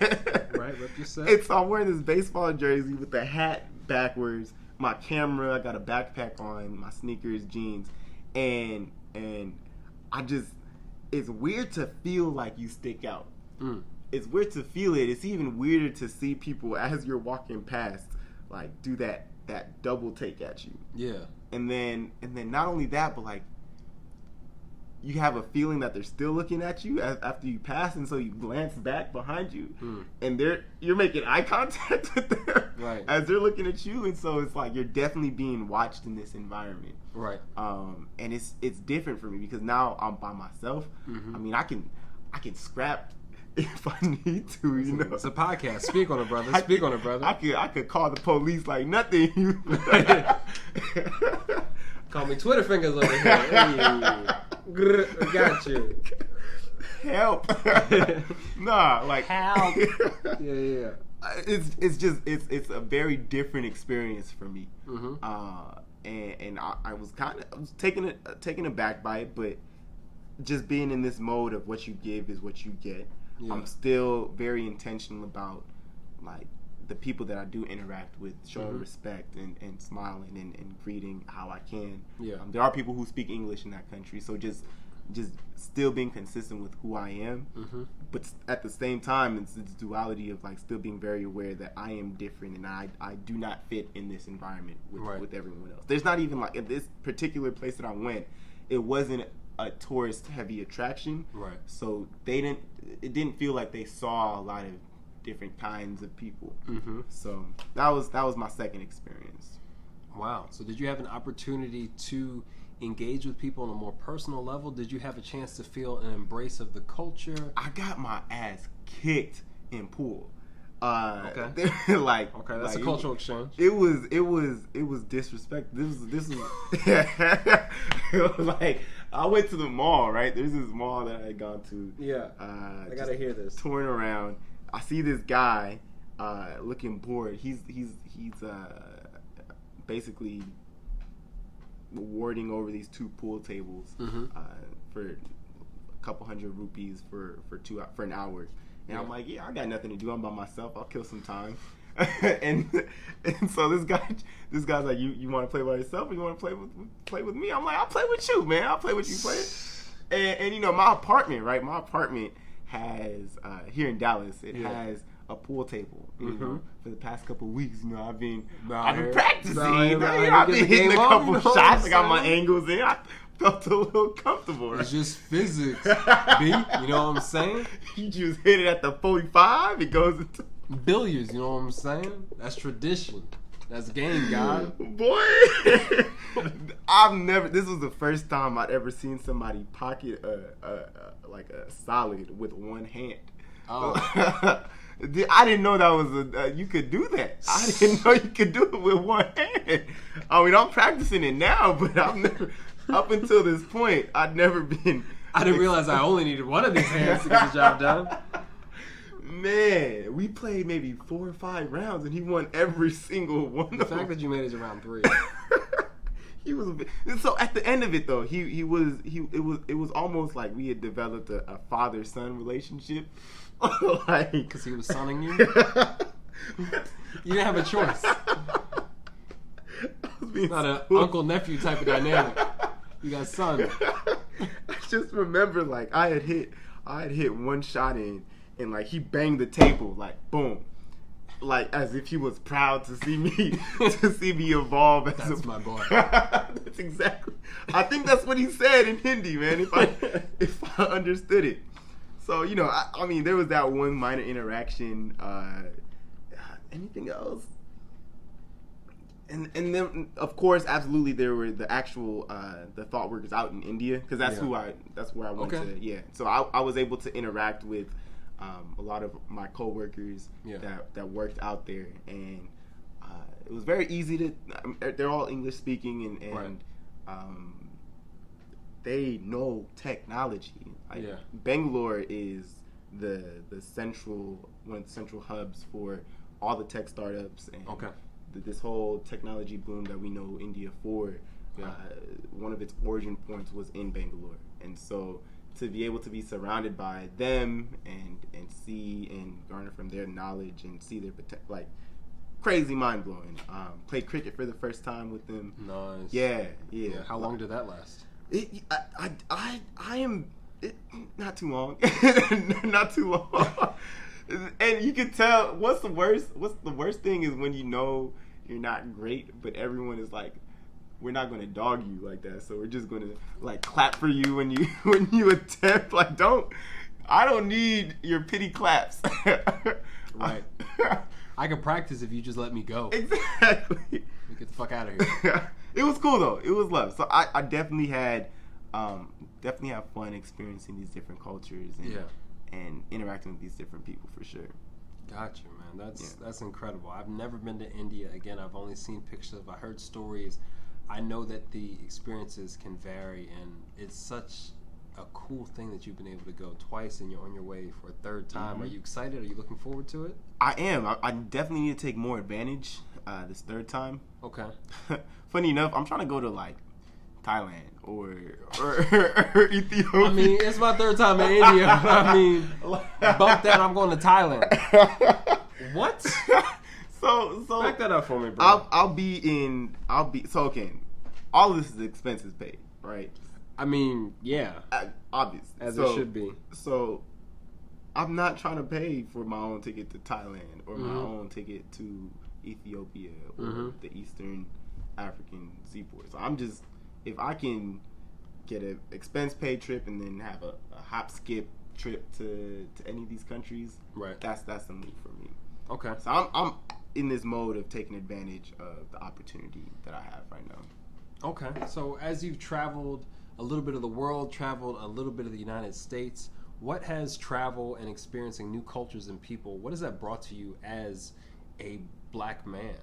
Right, rep yourself. And so I'm wearing this baseball jersey with the hat backwards, my camera, I got a backpack on, my sneakers, jeans, and I just, it's weird to feel like you stick out. It's weird to feel it. It's even weirder to see people as you're walking past, do that double take at you. Yeah. And then not only that, but you have a feeling that they're still looking at you after you pass, and so you glance back behind you, and you're making eye contact with them as they're looking at you, and so it's you're definitely being watched in this environment, right? And it's different for me because now I'm by myself. I mean, I can scrap if I need to, It's a podcast. Speak on it, brother. Speak on it, brother. I could call the police like nothing. Call me Twitter fingers over here. Hey, got you. Help. Nah, help. Yeah. It's a very different experience for me. And I was taken aback by it, but just being in this mode of what you give is what you get. Yeah. I'm still very intentional about like the people that I do interact with, showing Mm-hmm. respect and smiling and greeting how I can. Yeah. There are people who speak English in that country, so just still being consistent with who I am, Mm-hmm. but at the same time, it's this duality of like still being very aware that I am different and I do not fit in this environment with everyone else. There's not even like in this particular place that I went, it wasn't a tourist heavy attraction, Right. so it didn't feel like they saw a lot of different kinds of people. Mm-hmm. So that was my second experience. Wow. So did you have an opportunity to engage with people on a more personal level? Did you have a chance to feel an embrace of the culture? I got my ass kicked in pool. Okay. That's a cultural exchange. It was disrespect. This was it was like I went to the mall, right? There's this mall that I had gone to. Yeah. I gotta hear this. Touring around. I see this guy looking bored. He's basically warding over these 2 pool tables for a couple hundred rupees for an hour. And I'm like, yeah, I got nothing to do. I'm by myself. I'll kill some time. and so this guy's like, you want to play by yourself or you want to play with me? I'm like, I'll play with you, man. I'll play with you, play. And you know, my apartment, right? My apartment has here in Dallas. It has a pool table. You know, for the past couple of weeks, you know, I've been practicing. I've been hitting a couple shots. I got my angles in. I felt a little comfortable. Right? It's just physics, B. You know what I'm saying? You just hit it at the 45. It goes into billiards. You know what I'm saying? That's tradition. That's game, guy. Boy, this was the first time I'd ever seen somebody pocket like a solid with one hand. Oh. I didn't know that was you could do that. I didn't know you could do it with one hand. I mean, I'm practicing it now, but I've never, up until this point, I'd never been. I didn't realize I only needed one of these hands to get the job done. Man, we played maybe 4 or 5 rounds, and he won every single one. The fact that you made it to round 3. He was so at the end of it though. It was almost like we had developed a father-son relationship. Like, because he was sonning you. You didn't have a choice. Not an uncle-nephew type of dynamic. You got son. I just remember like I had hit one shot in, and like he banged the table like boom, like as if he was proud to see me evolve. That's my boy. That's exactly. I think that's what he said in Hindi, man. If I understood it. So you know, I mean, there was that one minor interaction. Anything else? And then of course, absolutely, there were the actual the thought workers out in India, because that's where I went to. Yeah, so I was able to interact with a lot of my coworkers that worked out there, and it was very easy to. They're all English speaking, and they know technology. Bangalore is one of the central hubs for all the tech startups and this whole technology boom that we know India for. One of its origin points was in Bangalore, and so to be able to be surrounded by them and see and garner from their knowledge and see their like crazy, mind blowing. Played cricket for the first time with them. Nice. Yeah. How long did that last? I am not too long. Not too long. And you can tell what's the worst thing is when you know you're not great, but everyone is like, we're not going to dog you like that, so we're just going to like clap for you when you attempt. Like, I don't need your pity claps. Right. I could practice if you just let me go. Exactly. Get the fuck out of here. It was cool though. It was love. So I definitely had fun experiencing these different cultures and interacting with these different people for sure. Gotcha, man. That's incredible. I've never been to India. Again, I've only seen pictures. I heard stories. I know that the experiences can vary, and it's such a cool thing that you've been able to go twice and you're on your way for a third time. Mm-hmm. Are you excited? Are you looking forward to it? I am. I definitely need to take more advantage this third time. Okay. Funny enough, I'm trying to go to like Thailand or Ethiopia. I mean, it's my third time in India. I mean, bump that, I'm going to Thailand. What? So back that up for me, bro. I'll be so okay. All of this is expenses paid, right? I mean, yeah, obvious as it should be. So I'm not trying to pay for my own ticket to Thailand or my own ticket to Ethiopia or the Eastern African seaport. So I'm just, if I can get an expense paid trip and then have a hop skip trip to any of these countries, right? That's the move for me. Okay. So I'm in this mode of taking advantage of the opportunity that I have right now. Okay. So as you've traveled a little bit of the world, traveled a little bit of the United States, what has travel and experiencing new cultures and people, what has that brought to you as a black man?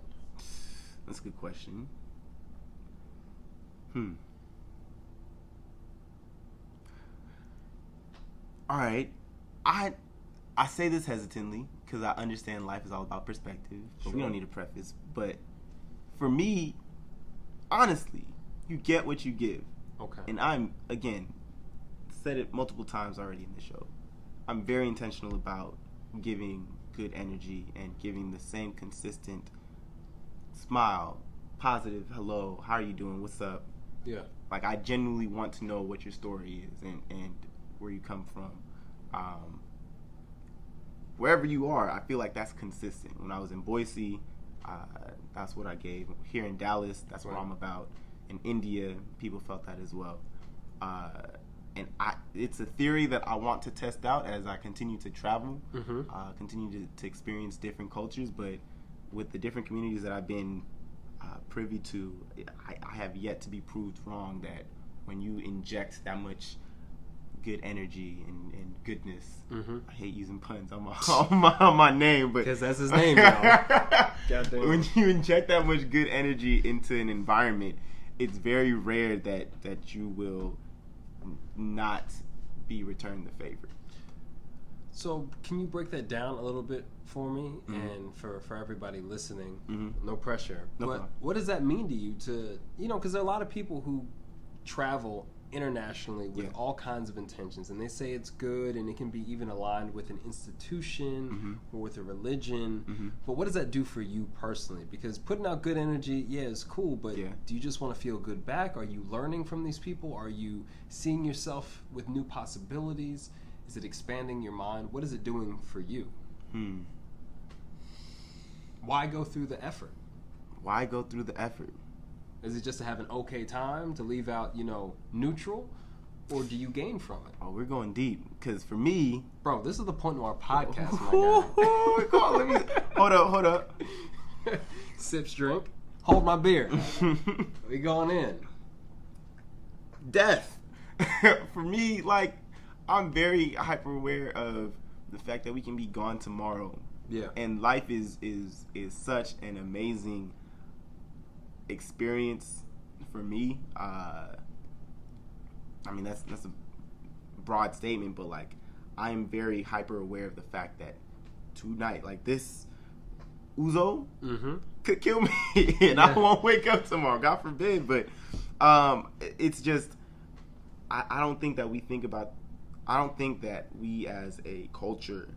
That's a good question. All right. I say this hesitantly because I understand life is all about perspective. But we don't need a preface. But for me, honestly, you get what you give. Okay. And I'm, again, said it multiple times already in the show. I'm very intentional about giving good energy and giving the same consistent smile, positive, hello, how are you doing, what's up? Yeah. Like, I genuinely want to know what your story is and where you come from. Wherever you are, I feel like that's consistent. When I was in Boise, that's what I gave. Here in Dallas, that's what I'm about. In India, people felt that as well. And it's a theory that I want to test out as I continue to travel, continue to experience different cultures. But with the different communities that I've been privy to, I have yet to be proved wrong that when you inject that much good energy and goodness, I hate using puns on my name, but because that's his name now. Goddamn. When you inject that much good energy into an environment, it's very rare that you will not be returned the favor. So can you break that down a little bit for me and for everybody listening? No pressure. No but problem. What does that mean to you to, because there are a lot of people who travel internationally with all kinds of intentions, and they say it's good and it can be even aligned with an institution or with a religion, but what does that do for you personally? Because putting out good energy, is cool, but do you just want to feel good back? Are you learning from these people? Are you seeing yourself with new possibilities? Is it expanding your mind? What is it doing for you? Why go through the effort? Why go through the effort? Is it just to have an okay time, to leave out, neutral? Or do you gain from it? Oh, we're going deep. Because for me... Bro, this is the Point Noir podcast, my guy. Hold up. Sips drink. Hold my beer. We going in. Death. For me, I'm very hyper aware of the fact that we can be gone tomorrow. Yeah. And life is such an amazing experience for me. That's a broad statement, but I am very hyper aware of the fact that tonight, this Uzo could kill me and I won't wake up tomorrow, God forbid. But it's just I don't think that we as a culture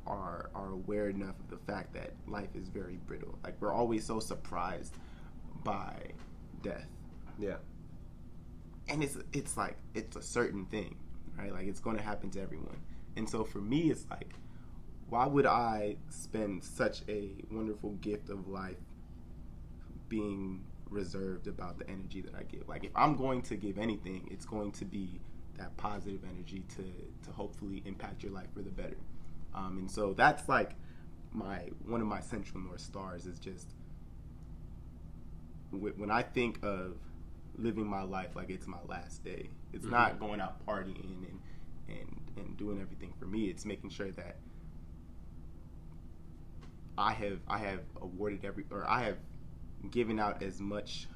are aware enough of the fact that life is very brittle. We're always so surprised by death. Yeah. And it's a certain thing, right? It's going to happen to everyone. And so for me, it's why would I spend such a wonderful gift of life being reserved about the energy that I give? If I'm going to give anything, it's going to be that positive energy to hopefully impact your life for the better. And so that's one of my central North Stars is just when I think of living my life like it's my last day, it's not going out partying and doing everything for me. It's making sure that I have awarded I have given out as much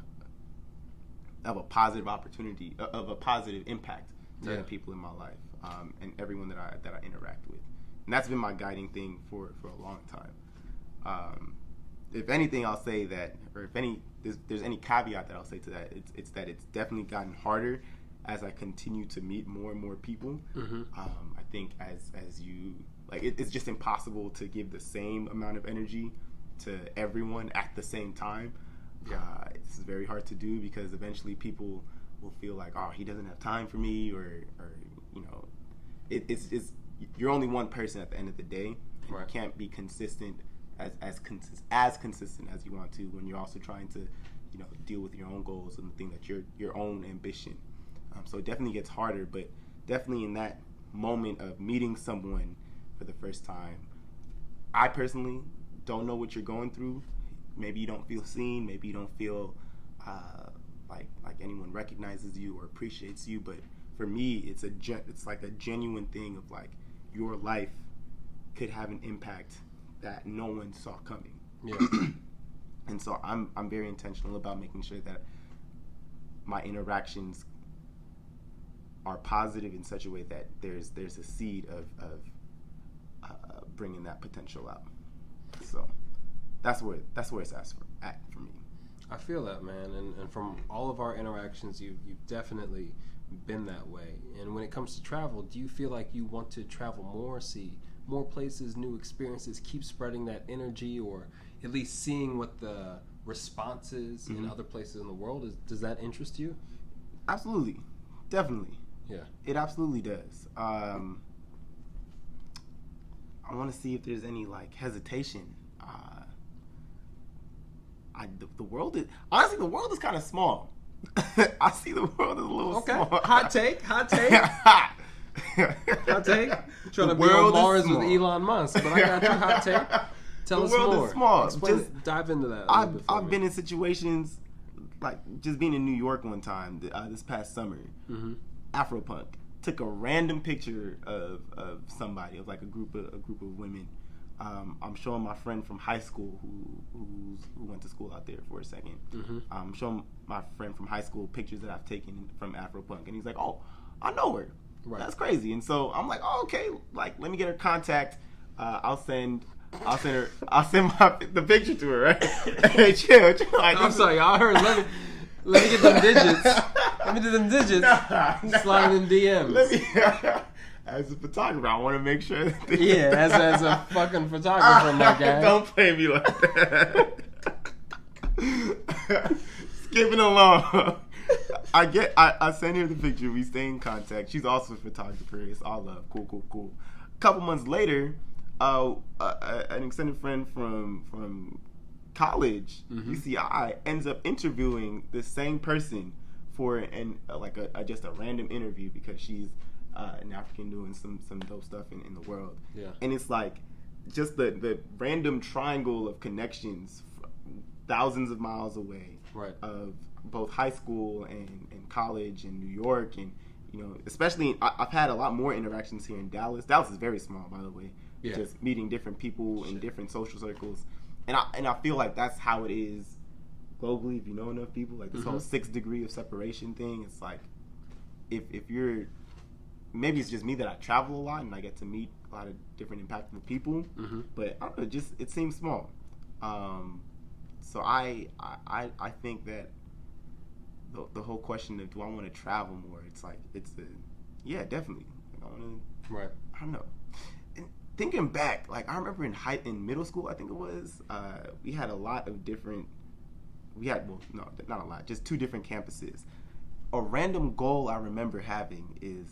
of a positive opportunity, of a positive impact to other people in my life, and everyone that I interact with. And that's been my guiding thing for a long time. If anything, I'll say that, or if there's any caveat that I'll say to that, it's that it's definitely gotten harder as I continue to meet more and more people. I think as you like it's just impossible to give the same amount of energy to everyone at the same time. It's very hard to do because eventually people will feel like, oh, he doesn't have time for me, or you know, it's you're only one person at the end of the day. And you can't be consistent as consistent as you want to when you're also trying to, you know, deal with your own goals and the thing that your own ambition. So it definitely gets harder, but definitely in that moment of meeting someone for the first time, I personally don't know what you're going through. Maybe you don't feel seen. Maybe you don't feel like anyone recognizes you or appreciates you. But for me, it's like a genuine thing of like your life could have an impact that no one saw coming. Yeah. And so I'm very intentional about making sure that my interactions are positive in such a way that there's a seed of bringing that potential out. So that's where it's at for me. I feel that, man, and from all of our interactions, you've definitely been that way. And when it comes to travel, do you feel like you want to travel more, see more places, new experiences, keep spreading that energy, or at least seeing what the response is in other places in the world? Does that interest you? Absolutely. Definitely. Yeah. It absolutely does. I want to see if there's any like hesitation. The world is honestly, the world is kind of small. I see the world as a little small. Hot take. Hot take. Trying to be on Mars with Elon Musk, but I got you. Hot take. Tell us more. The world is small. Dive into that. I've been in situations like just being in New York one time this past summer. Afropunk took a random picture of somebody, of like a group of women. I'm showing my friend from high school who went to school out there for a second. I'm showing my friend from high school pictures that I've taken from Afropunk, and he's like, "Oh, I know her. Right. That's crazy." And so I'm like, "Oh, okay. Like, let me get her contact. I'll send the picture to her, right?" Hey, chill. Like, I'm sorry, y'all heard. Let me get them digits. Let me do them digits. Slide in DMs. As a photographer, I want to make sure that as a fucking photographer, my guy. Don't play me like that. Skipping along. I send her the picture. We stay in contact. She's also a photographer. It's all love. Cool. A couple months later, an extended friend from college, UCI, ends up interviewing the same person for just a random interview because she's an African doing some dope stuff in the world. Yeah. And it's like just the random triangle of connections thousands of miles away, right, of both high school and college in New York. And, you know, especially I've had a lot more interactions here in Dallas. Dallas is very small, by the way. Yeah. Just meeting different people in different social circles. And I feel like that's how it is globally, if you know enough people. Like this whole 6 degree of separation thing. It's like if you're, maybe it's just me that I travel a lot and I get to meet a lot of different impactful people. But I don't know, just it seems small. So I think that the whole question of do I want to travel more? It's like yeah, definitely. Like, I want to. Right. I don't know. And thinking back, like I remember in middle school, I think it was, we had a lot of different. Not a lot, just 2 different campuses. A random goal I remember having is,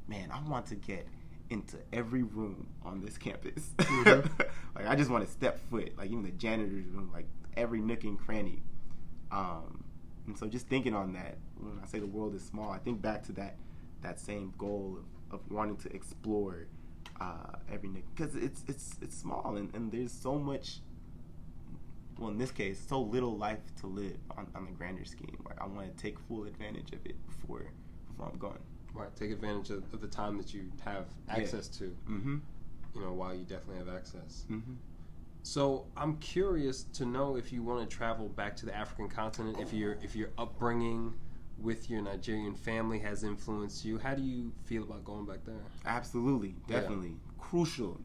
man, I want to get into every room on this campus. Like I just want to step foot, like even the janitor's room, like every nook and cranny. And so just thinking on that, when I say the world is small, I think back to that same goal of wanting to explore every nook, because it's small and there's so much. Well, in this case, so little life to live on the grander scheme. Like I want to take full advantage of it before I'm gone. Right, take advantage of the time that you have access to. You know, while you definitely have access. So I'm curious to know if you want to travel back to the African continent, if your upbringing with your Nigerian family has influenced you. How do you feel about going back there? Absolutely, definitely, crucial.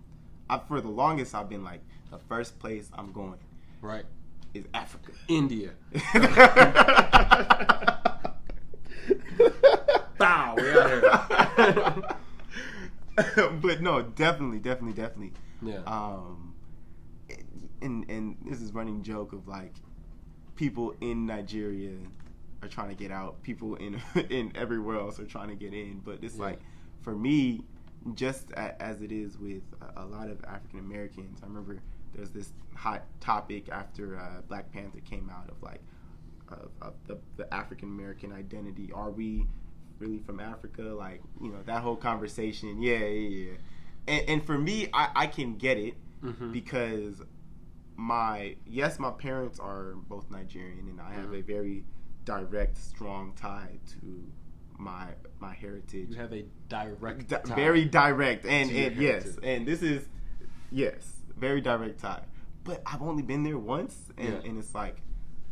For the longest, I've been like, the first place I'm going, right, is Africa, India. Bow, we out here. But no, definitely. Yeah. And this is running joke of like people in Nigeria are trying to get out, people in everywhere else are trying to get in. But it's like, for me, just as it is with a lot of African Americans, I remember there's this hot topic after Black Panther came out of like the African American identity. Are we really from Africa? Like, you know, that whole conversation. Yeah. And for me, I can get it because my parents are both Nigerian, and I have a very direct, strong tie to my heritage. You have a direct tie. Very direct, and yes, heritage. and this is very direct tie. But I've only been there once, and it's like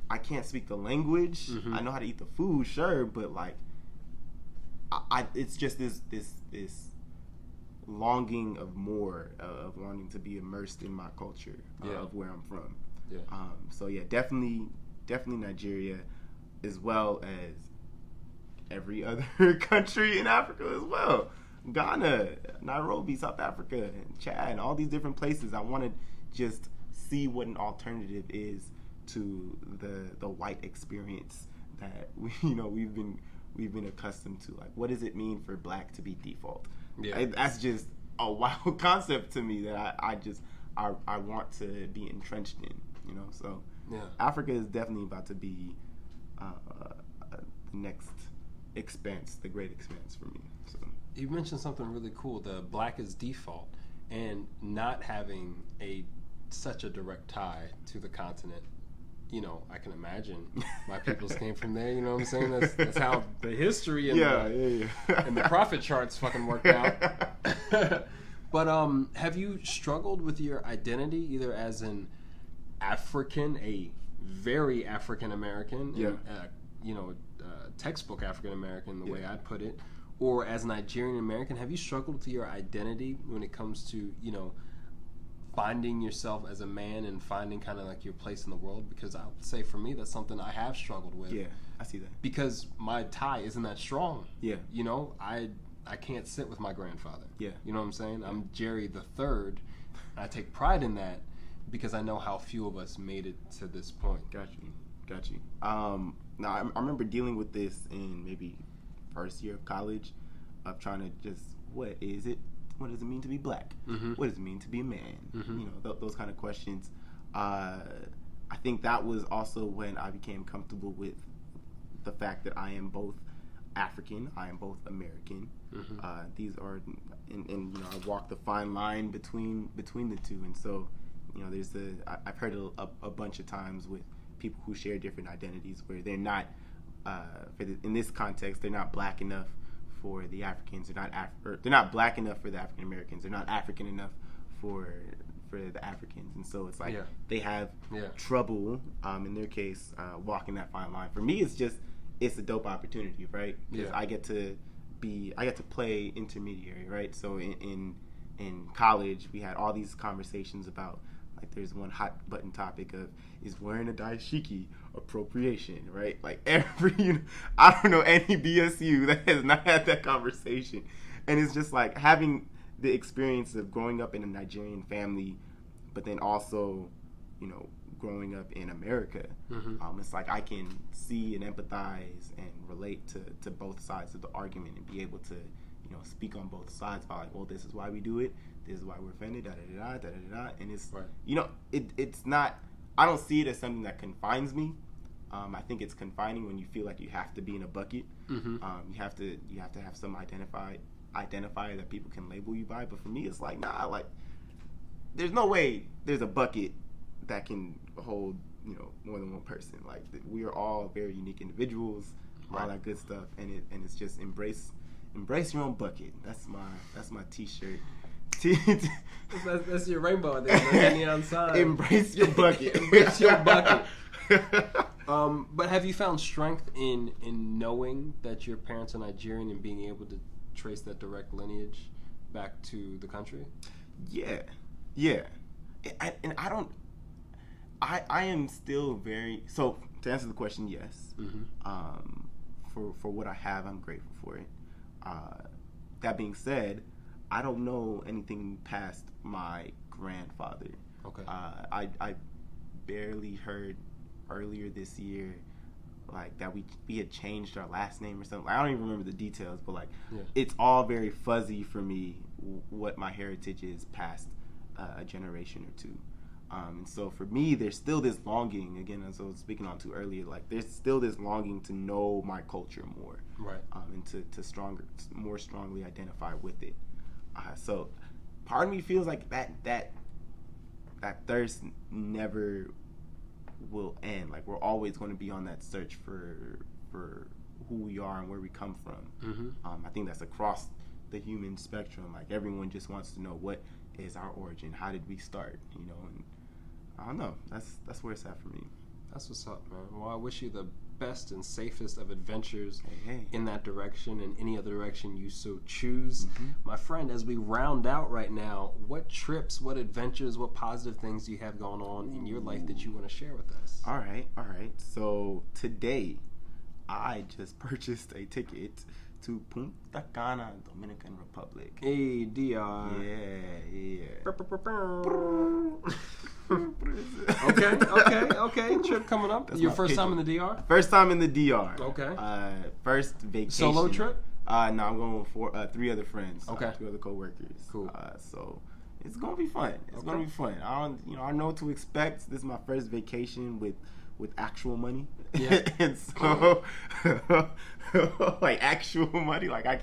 I can't speak the language. I know how to eat the food, sure, but like it's just this longing of more, of wanting to be immersed in my culture of where I'm from. So definitely Nigeria, as well as every other country in Africa as well. Ghana, Nairobi, South Africa, and Chad, and all these different places. I want to just see what an alternative is to the white experience that we've been accustomed to. Like, what does it mean for black to be default? That's just a wild concept to me that I want to be entrenched in. So Africa is definitely about to be the next expanse, the great expanse for me. So you mentioned something really cool: the black is default, and not having such a direct tie to the continent. I can imagine my peoples came from there. You know what I'm saying? That's how the history and and the profit charts fucking worked out. But have you struggled with your identity, either as an African, a very African American, textbook African American, the way I put it, or as Nigerian American? Have you struggled with your identity when it comes to finding yourself as a man and finding kind of like your place in the world? Because I would say for me, that's something I have struggled with. Yeah, I see that. Because my tie isn't that strong. Yeah. I can't sit with my grandfather. Yeah. You know what I'm saying? I'm Jerry the Third. I take pride in that because I know how few of us made it to this point. Got you. Now, I remember dealing with this in maybe first year of college, of trying to just, what does it mean to be black? What does it mean to be a man? Those kind of questions. I think that was also when I became comfortable with the fact that I am both African, I am both American. These are, and I walk the fine line between the two. And so, there's I've heard a bunch of times with people who share different identities where they're not, in this context, they're not black enough for the Africans, they're not black enough for the African Americans, they're not African enough for the Africans, and so it's like they have trouble, in their case, walking that fine line. For me, it's a dope opportunity, right? Because I get to play intermediary, right? So in college, we had all these conversations about, like, there's one hot button topic of, is wearing a dashiki appropriation, right? Like, I don't know any BSU that has not had that conversation. And it's just like having the experience of growing up in a Nigerian family, but then also, growing up in America. It's like I can see and empathize and relate to both sides of the argument and be able to, speak on both sides about, like, well, this is why we do it, this is why we're offended, da-da-da-da, and it's, it's not, I don't see it as something that confines me. I think it's confining when you feel like you have to be in a bucket. You have to have some identifier that people can label you by. But for me, it's like, nah, like, there's no way there's a bucket that can hold, more than one person. Like, we are all very unique individuals, all that good stuff, and it's just embrace your own bucket. That's my T-shirt. That's your rainbow there. That's neon sign. Embrace your bucket. Embrace your bucket. But have you found strength in knowing that your parents are Nigerian and being able to trace that direct lineage back to the country? Yeah. And I am still very, so to answer the question, yes. For what I have, I'm grateful for it. That being said, I don't know anything past my grandfather. Okay. I barely heard earlier this year like that we had changed our last name or something. I don't even remember the details, but like it's all very fuzzy for me what my heritage is past a generation or two. And so for me, there's still this longing, again, as I was speaking on to earlier, like there's still this longing to know my culture more, right? And to more strongly identify with it. So part of me feels like that thirst never will end. Like we're always going to be on that search for who we are and where we come from. I think that's across the human spectrum. Like everyone just wants to know what is our origin, how did we start, you know? And I don't know. That's where it's at for me. That's what's up, man. Well, I wish you the best and safest of adventures in that direction and any other direction you so choose. My friend, as we round out right now, what trips, what adventures, what positive things do you have going on in your life that you want to share with us? All right. So today, I just purchased a ticket to Punta Cana, Dominican Republic. Hey, DR. Yeah. Okay. Trip coming up. That's your first time in the DR? First time in the DR. Okay. First vacation. Solo trip? No, I'm going with 3 other friends. Okay. 2 other coworkers. Cool. So it's gonna be fun. Gonna be fun. I know what to expect. This is my first vacation with actual money. Yeah. And so like actual money, like I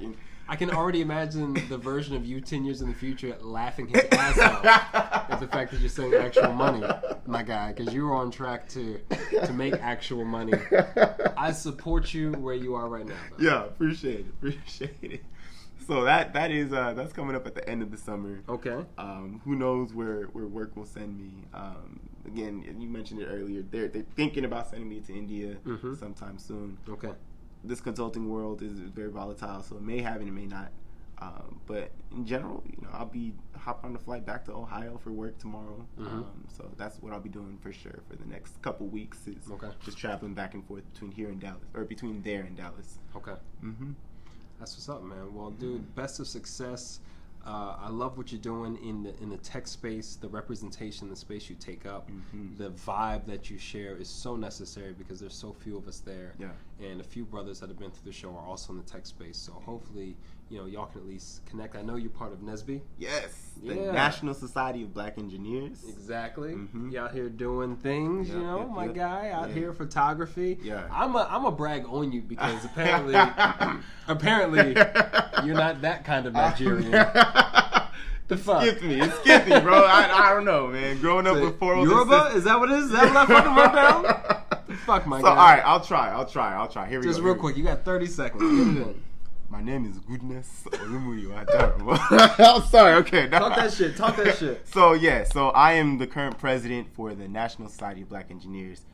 can already imagine the version of you 10 years in the future laughing his ass off at the fact that you're saying actual money, my guy, because you were on track to make actual money. I support you where you are right now, though. Yeah, appreciate it. So that's coming up at the end of the summer. Okay. Who knows where work will send me. Again, you mentioned it earlier. They're thinking about sending me to India sometime soon. Okay. This consulting world is very volatile, so it may happen, it may not. But in general, I'll be hopping on the flight back to Ohio for work tomorrow. So that's what I'll be doing for sure for the next couple weeks is just traveling back and forth between here and Dallas, or between there and Dallas. Okay. That's what's up, man. Well, dude, best of success. I love what you're doing in the tech space, the representation, the space you take up, the vibe that you share is so necessary because there's so few of us there. Yeah. And a few brothers that have been through the show are also in the tech space. So hopefully, y'all can at least connect. I know you're part of NSBE. Yes. The National Society of Black Engineers. Exactly. You out here doing things, my guy out here, photography. Yeah. I'm a brag on you because apparently you're not that kind of Nigerian. The fuck? It skipped me, bro. I don't know, man. Growing up with 4 older Yoruba? Is that what it is? Is that what I fucking wrote down? Fuck my guy. All right, I'll try. Here we go. Just real quick, you got 30 seconds. Get it in. My name is Goodness Daramola. I'm sorry. Okay. Talk that shit. So I am the current president for the National Society of Black Engineers,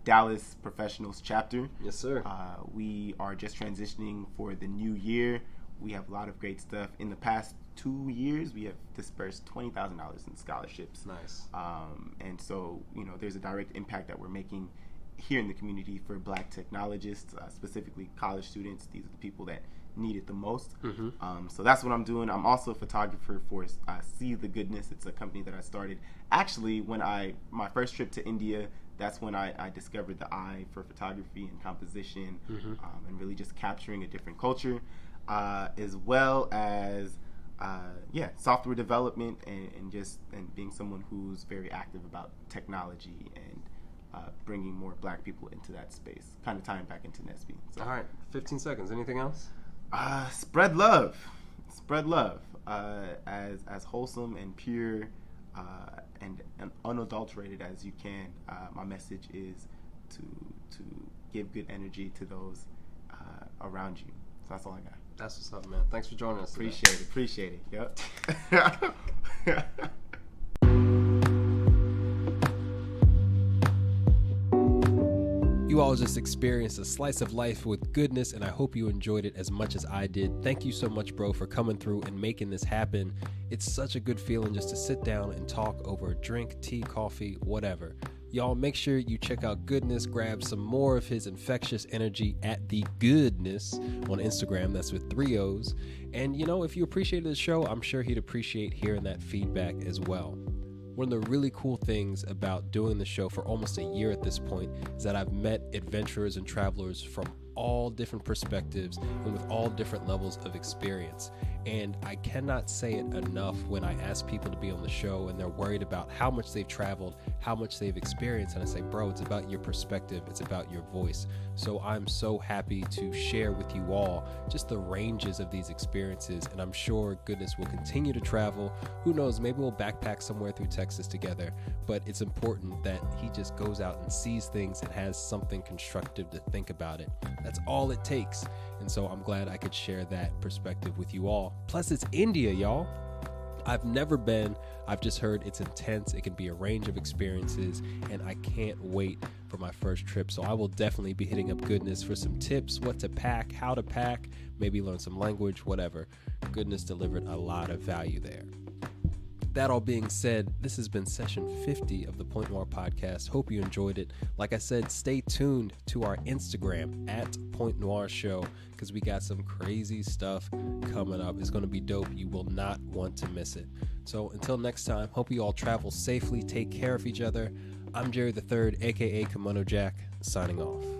Dallas Professionals Chapter. Yes, sir. We are just transitioning for the new year. We have a lot of great stuff. In the past 2 years, we have dispersed $20,000 in scholarships. Nice. And so, there's a direct impact that we're making here in the community for Black technologists, specifically college students. These are the people that need it the most. So that's what I'm doing. I'm also a photographer for See the Goodness. It's a company that I started. Actually, my first trip to India, that's when I discovered the eye for photography and composition, and really just capturing a different culture, as well as software development and being someone who's very active about technology and bringing more Black people into that space, kind of tying back into NSBE. So. All right, 15 seconds. Anything else? Spread love. As wholesome and pure and unadulterated as you can. My message is to give good energy to those around you. So that's all I got. That's what's up, man. Thanks for joining us today. Appreciate it. Yep. You all just experienced a slice of life with Goodness, and I hope you enjoyed it as much as I did. Thank you so much, bro, for coming through and making this happen. It's such a good feeling just to sit down and talk over a drink, tea, coffee, whatever. Y'all make sure you check out Goodness, grab some more of his infectious energy at the Goodness on Instagram. That's with 3 O's. And if you appreciated the show, I'm sure he'd appreciate hearing that feedback as well. One of the really cool things about doing the show for almost a year at this point is that I've met adventurers and travelers from all different perspectives and with all different levels of experience. And I cannot say it enough when I ask people to be on the show and they're worried about how much they've traveled, how much they've experienced. And I say, bro, it's about your perspective. It's about your voice. So I'm so happy to share with you all just the ranges of these experiences. And I'm sure Goodness will continue to travel. Who knows? Maybe we'll backpack somewhere through Texas together. But it's important that he just goes out and sees things and has something constructive to think about it. That's all it takes. And so I'm glad I could share that perspective with you all. Plus, it's India, y'all. I've never been. I've just heard it's intense. It can be a range of experiences, and I can't wait for my first trip. So I will definitely be hitting up Goodness for some tips, what to pack, how to pack, maybe learn some language, whatever. Goodness delivered a lot of value there. That all being said, this has been session 50 of the Point Noir podcast. Hope you enjoyed it. Like I said, stay tuned to our Instagram at Point Noir Show because we got some crazy stuff coming up. It's going to be dope. You will not want to miss it. So until next time, hope you all travel safely. Take care of each other. I'm Jerry the Third, aka Kimono Jack, signing off.